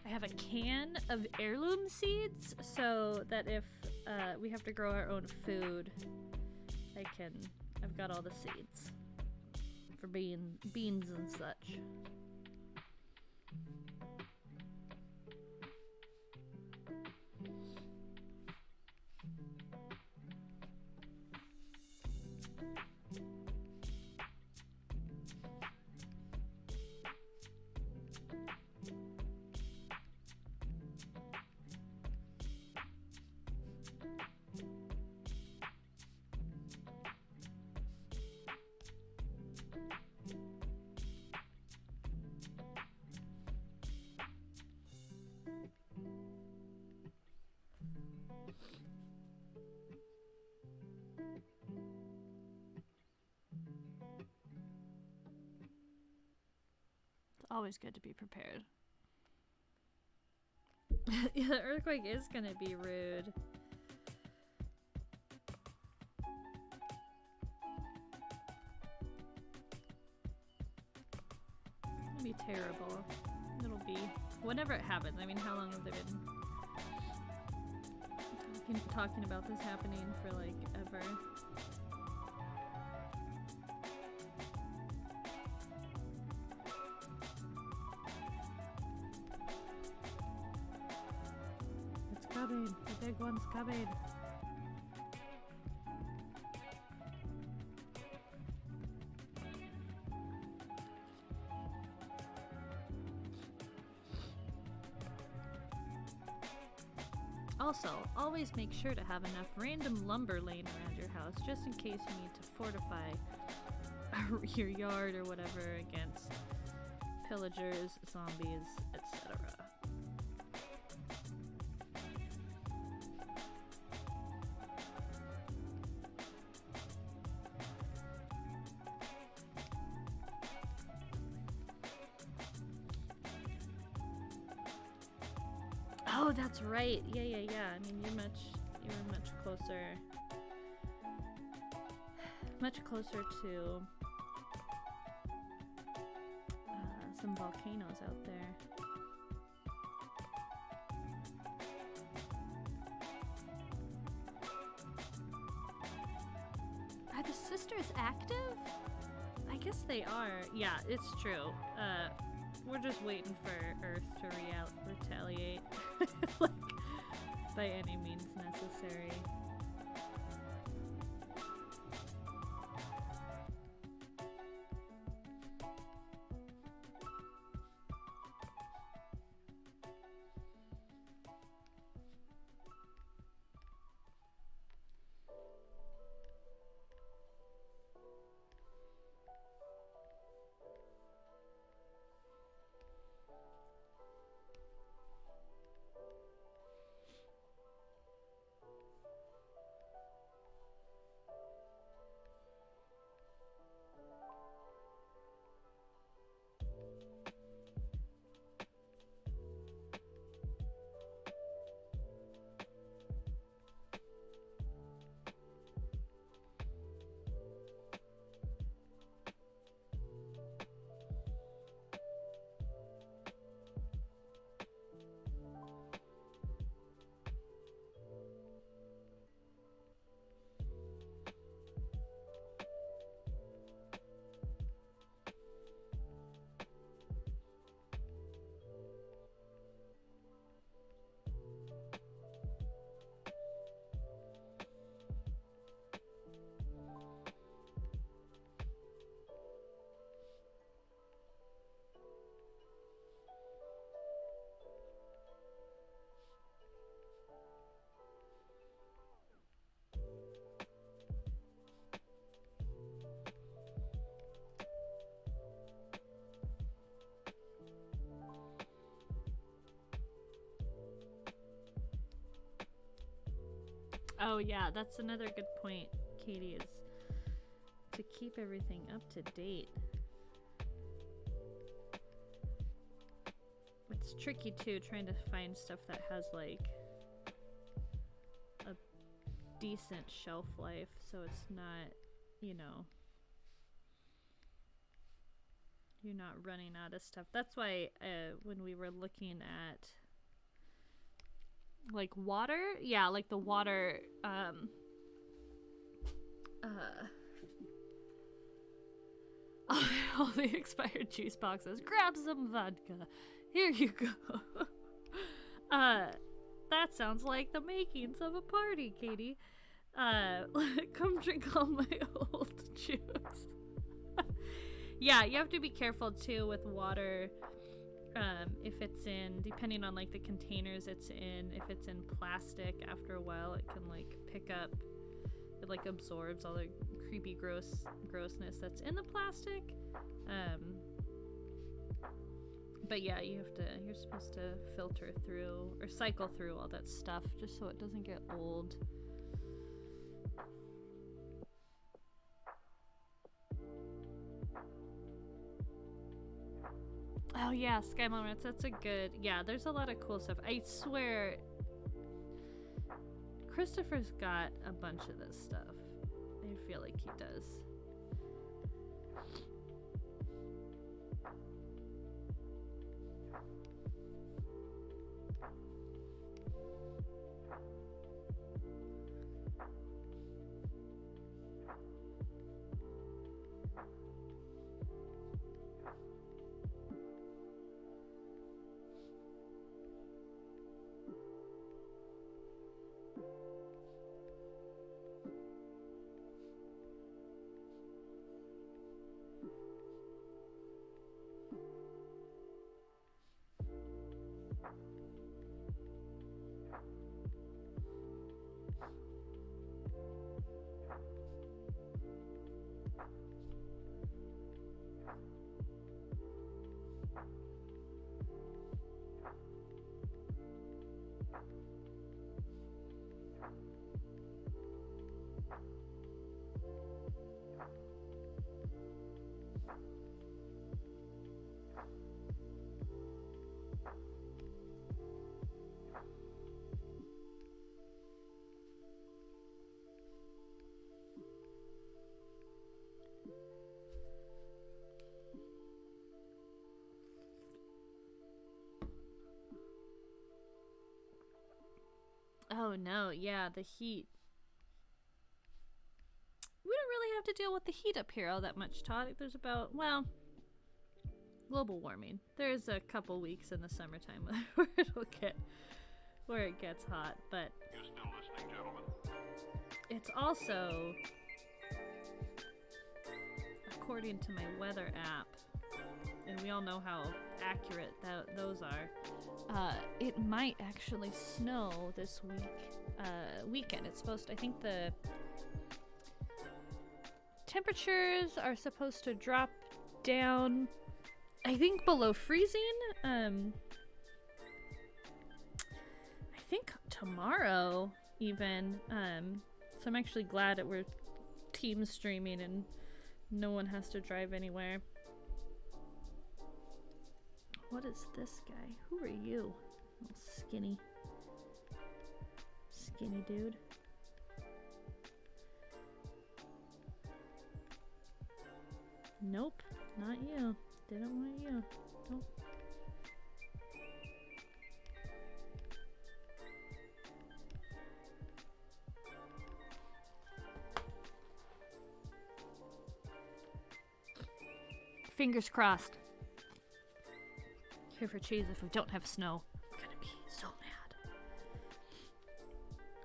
I have a can of heirloom seeds so that if we have to grow our own food, I've got all the seeds for beans and such. always good to be prepared. Yeah, the earthquake is gonna be rude. It'll be terrible. It'll be whenever it happens. I mean, how long have they been talking about this happening for like ever? It's coming. The big one's coming. Also, always make sure to have enough random lumber laying around your house just in case you need to fortify your yard or whatever against pillagers, zombies, etc. Oh, that's right. Yeah. I mean, you were much closer to some volcanoes out there. Are the sisters active? I guess they are. Yeah, it's true. We're just waiting for Earth to retaliate, like, by any means necessary. Oh yeah, that's another good point, Katie, is to keep everything up to date. It's tricky too, trying to find stuff that has like a decent shelf life, so it's not, you know, you're not running out of stuff. That's why when we were looking at like water, yeah, like the water, all the expired juice boxes. Grab some vodka. Here you go. That sounds like the makings of a party, Katie. Come drink all my old juice. Yeah, you have to be careful too with water. If it's in, depending on like the containers it's in, if it's in plastic, after a while it can like pick up, it like absorbs all the creepy grossness that's in the plastic. But yeah, you're supposed to filter through or cycle through all that stuff just so it doesn't get old. Oh yeah, Sky Moments, that's a good... Yeah, there's a lot of cool stuff. I swear, Christopher's got a bunch of this stuff. I feel like he does. Oh no, yeah, the heat. We don't really have to deal with the heat up here all that much, Todd. There's about, well, global warming. There's a couple weeks in the summertime where it gets hot, but You're still listening, gentlemen. it's also, according to my weather app, and we all know how accurate those are, it might actually snow this weekend. It's supposed to, I think the temperatures are supposed to drop down, I think below freezing. I think tomorrow even. So I'm actually glad that we're team streaming and no one has to drive anywhere. What is this guy? Who are you? Little skinny dude. Nope, not you. Didn't want you. Don't. Fingers crossed. Here for cheese if we don't have snow. I'm gonna be so mad.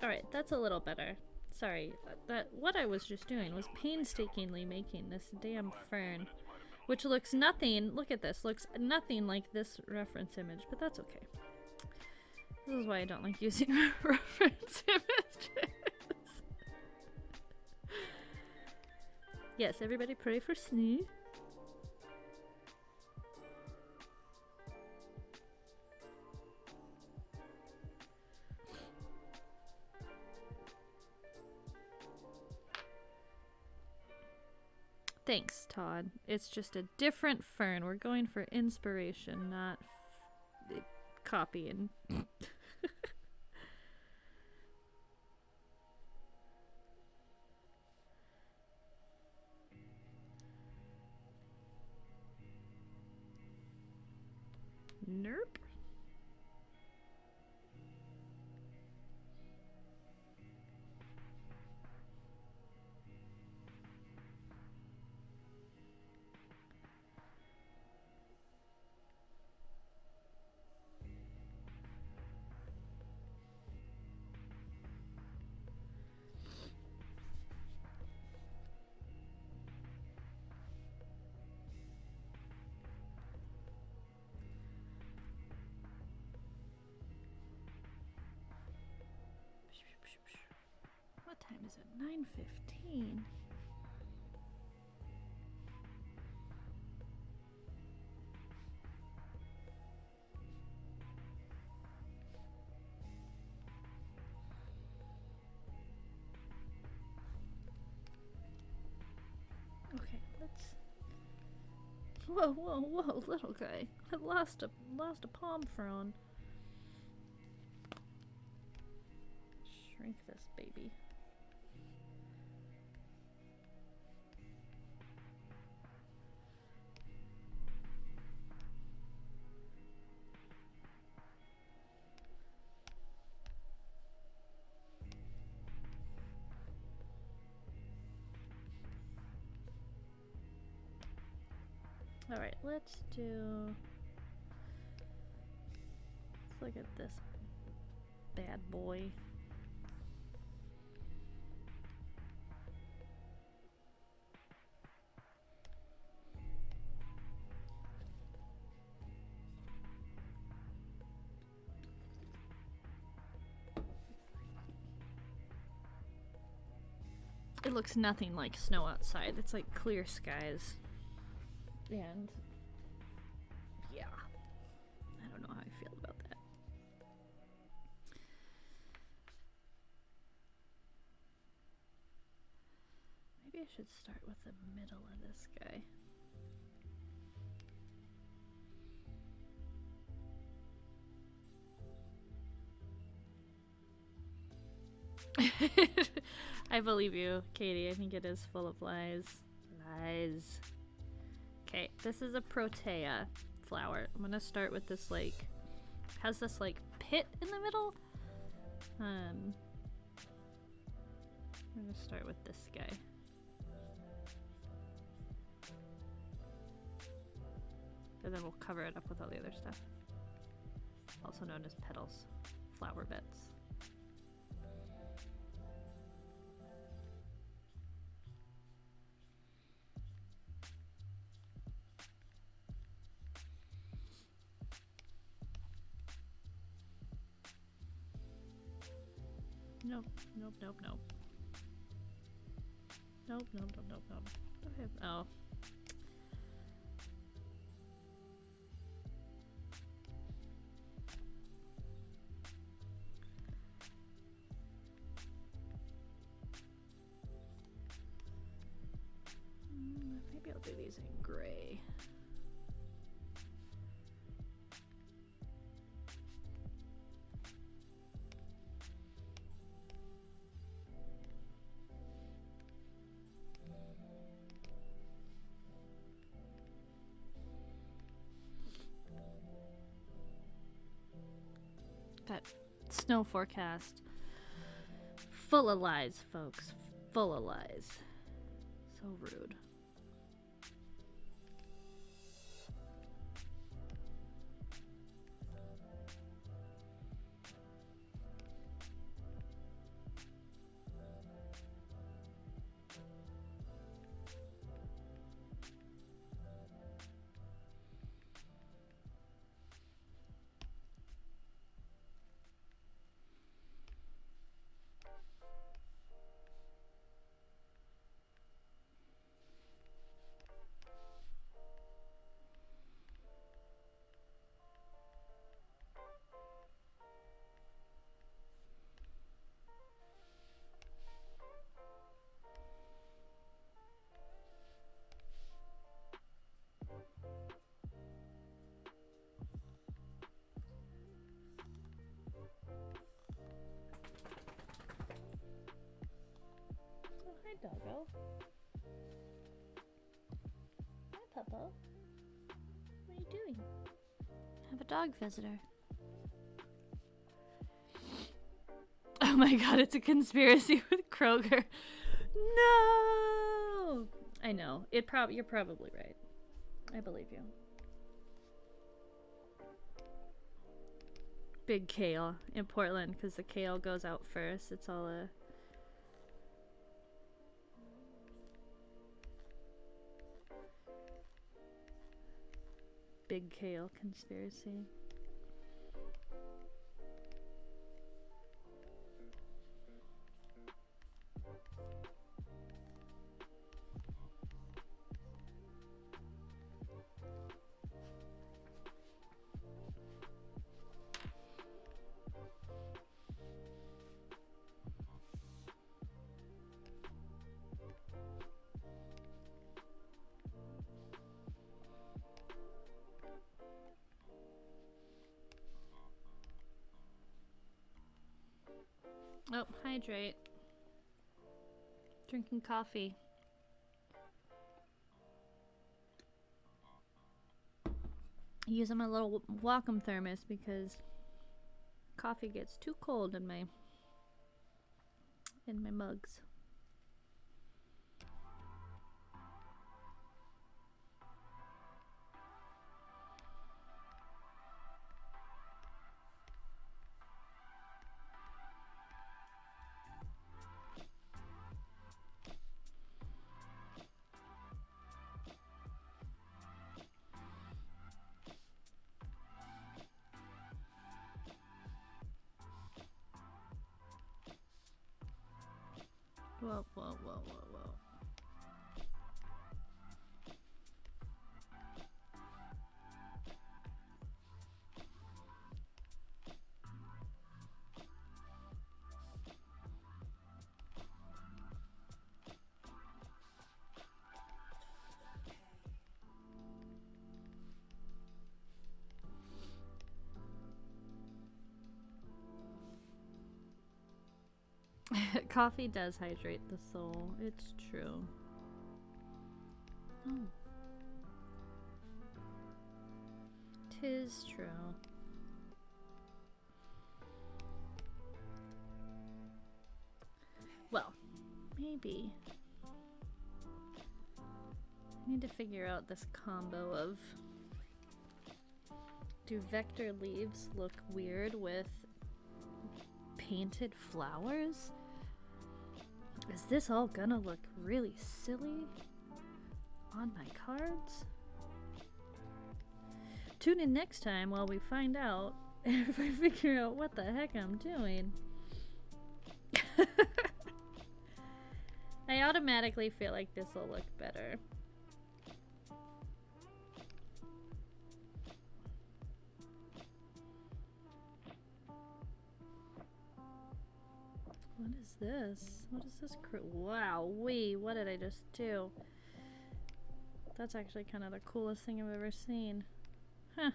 Alright, that's a little better. Sorry, what I was just doing was painstakingly making this damn fern, which looks nothing, look at this, looks nothing like this reference image, but that's okay. This is why I don't like using reference images. Yes, everybody pray for Snee. Thanks, Todd. It's just a different fern. We're going for inspiration, not copying. Nope. What time is it? 9:15. Okay, let's Whoa, whoa, whoa, little guy. I lost a palm frond. Shrink this baby. Alright, let's look at this bad boy. It looks nothing like snow outside. It's like clear skies. And yeah, I don't know how I feel about that. Maybe I should start with the middle of this guy. I believe you, Katie. I think it is full of lies. Lies. Okay, this is a protea flower. I'm gonna start with this, like, has this like pit in the middle. I'm gonna start with this guy. And then we'll cover it up with all the other stuff. Also known as petals, flower bits. Nope, nope, nope, nope. Nope, nope, nope, nope, nope. Okay. Oh. Maybe I'll do these in gray. That snow forecast. Full of lies, folks. Full of lies. So rude. Hi, doggo. Hi, Puppo. What are you doing? I have a dog visitor. Oh my god, it's a conspiracy with Kroger. No! I know. You're probably right. I believe you. Big kale in Portland because the kale goes out first. It's all a... big kale conspiracy. Oh, hydrate. Drinking coffee. Using my little Wacom thermos because coffee gets too cold in my mugs. Whoa, whoa, whoa, whoa, whoa. Coffee does hydrate the soul. It's true. Oh. 'Tis true. Well, maybe. I need to figure out this combo of... Do vector leaves look weird with painted flowers? Is this all gonna look really silly on my cards? Tune in next time while we find out if I figure out what the heck I'm doing. I automatically feel like this will look better. What is this? What is this? Wow, what did I just do? That's actually kind of the coolest thing I've ever seen. Huh.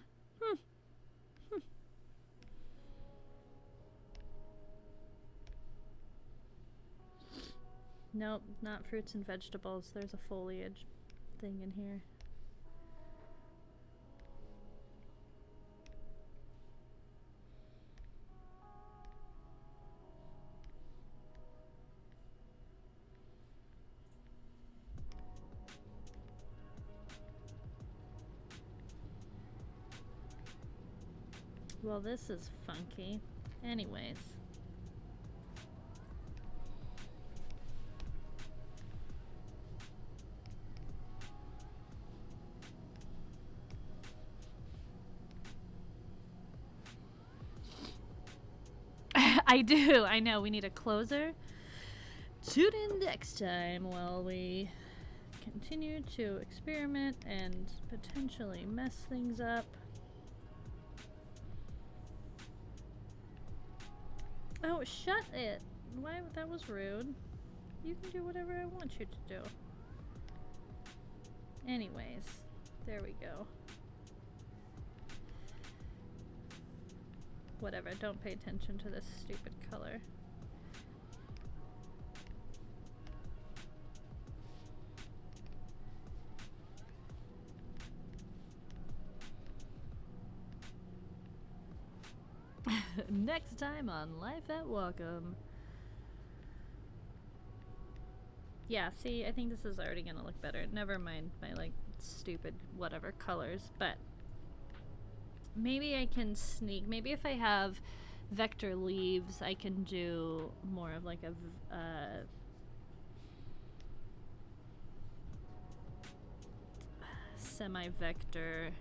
Nope, not fruits and vegetables. There's a foliage thing in here. Well, this is funky. Anyways. I do. I know. We need a closer. Tune in next time while we continue to experiment and potentially mess things up. Oh, shut it. Why? That was rude. You can do whatever I want you to do. Anyways, there we go. Whatever, don't pay attention to this stupid color. Next time on Life at Wacom. Yeah, see, I think this is already gonna look better. Never mind my, like, stupid whatever colors, but maybe I can sneak. Maybe if I have vector leaves, I can do more of like a semi-vector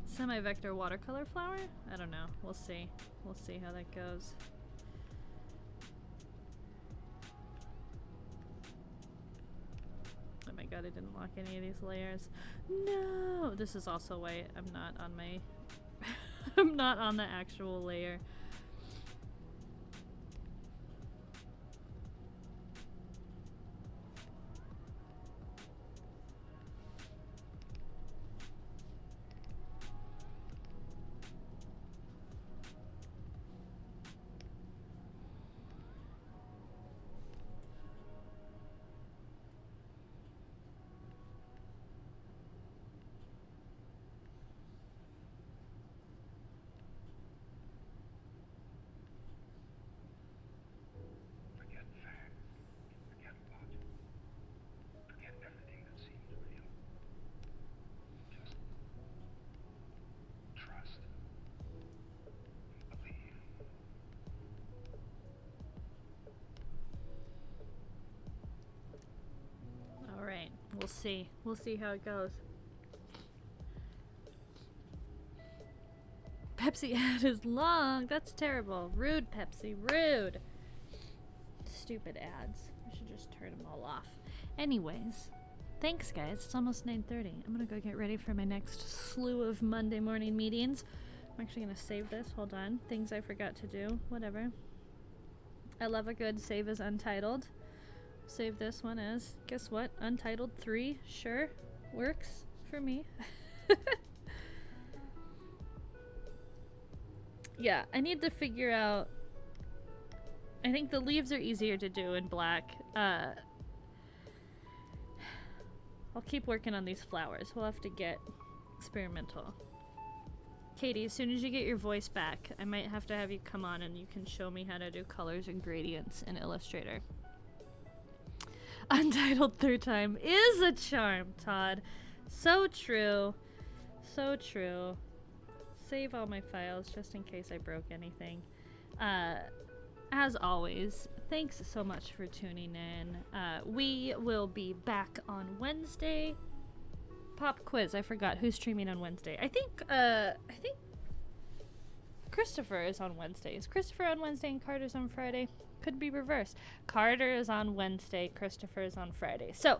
semi-vector watercolor flower? I don't know. We'll see. We'll see how that goes. Oh my god, I didn't lock any of these layers. No! This is also why I'm not on my... I'm not on the actual layer. see. We'll see how it goes. Pepsi ad is long. That's terrible. Rude, Pepsi. Rude. Stupid ads. I should just turn them all off. Anyways, thanks, guys. It's almost 9:30. I'm gonna go get ready for my next slew of Monday morning meetings. I'm actually gonna save this. Hold on. Things I forgot to do. Whatever. I love a good save as untitled. Save this one as, guess what? Untitled 3. Sure. Works for me. Yeah, I need to figure out... I think the leaves are easier to do in black. I'll keep working on these flowers. We'll have to get experimental. Katie, as soon as you get your voice back, I might have to have you come on and you can show me how to do colors and gradients in Illustrator. Untitled third time is a charm, Todd. So true. So true. Save all my files just in case I broke anything. As always, thanks so much for tuning in. We will be back on Wednesday. Pop quiz. I forgot who's streaming on Wednesday. I think Christopher is on Wednesday. Is Christopher on Wednesday and Carter's on Friday? Could be reversed. Carter is on Wednesday, Christopher is on Friday. So,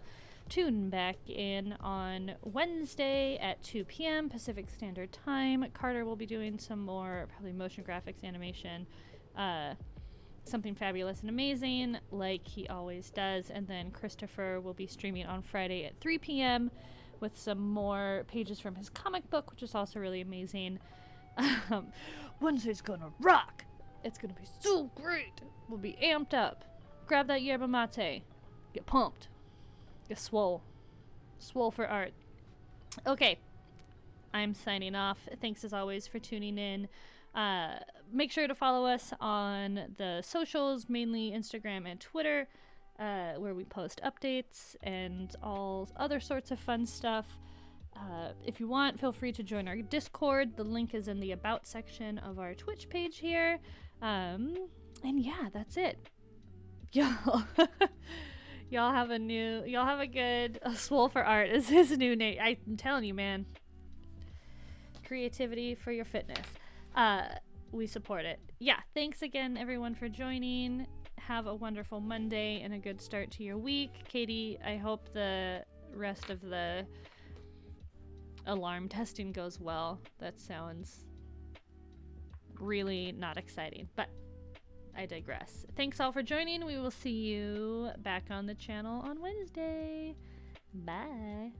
tune back in on Wednesday at 2 p.m. Pacific Standard Time. Carter will be doing some more probably motion graphics animation, something fabulous and amazing like he always does. And then Christopher will be streaming on Friday at 3 p.m. with some more pages from his comic book, which is also really amazing. Wednesday's gonna rock! It's gonna be so great! We'll be amped up. Grab that yerba mate. Get pumped. Get swole. Swole for art. Okay. I'm signing off. Thanks as always for tuning in. Make sure to follow us on the socials, mainly Instagram and Twitter, where we post updates and all other sorts of fun stuff. If you want, feel free to join our Discord. The link is in the About section of our Twitch page here. And yeah, that's it. Y'all. Y'all have a good... Swole for Art is his new name. I'm telling you, man. Creativity for your fitness. We support it. Yeah, thanks again, everyone, for joining. Have a wonderful Monday and a good start to your week. Katie, I hope the rest of the alarm testing goes well. That sounds really not exciting, but I digress. Thanks all for joining. We will see you back on the channel on Wednesday. Bye.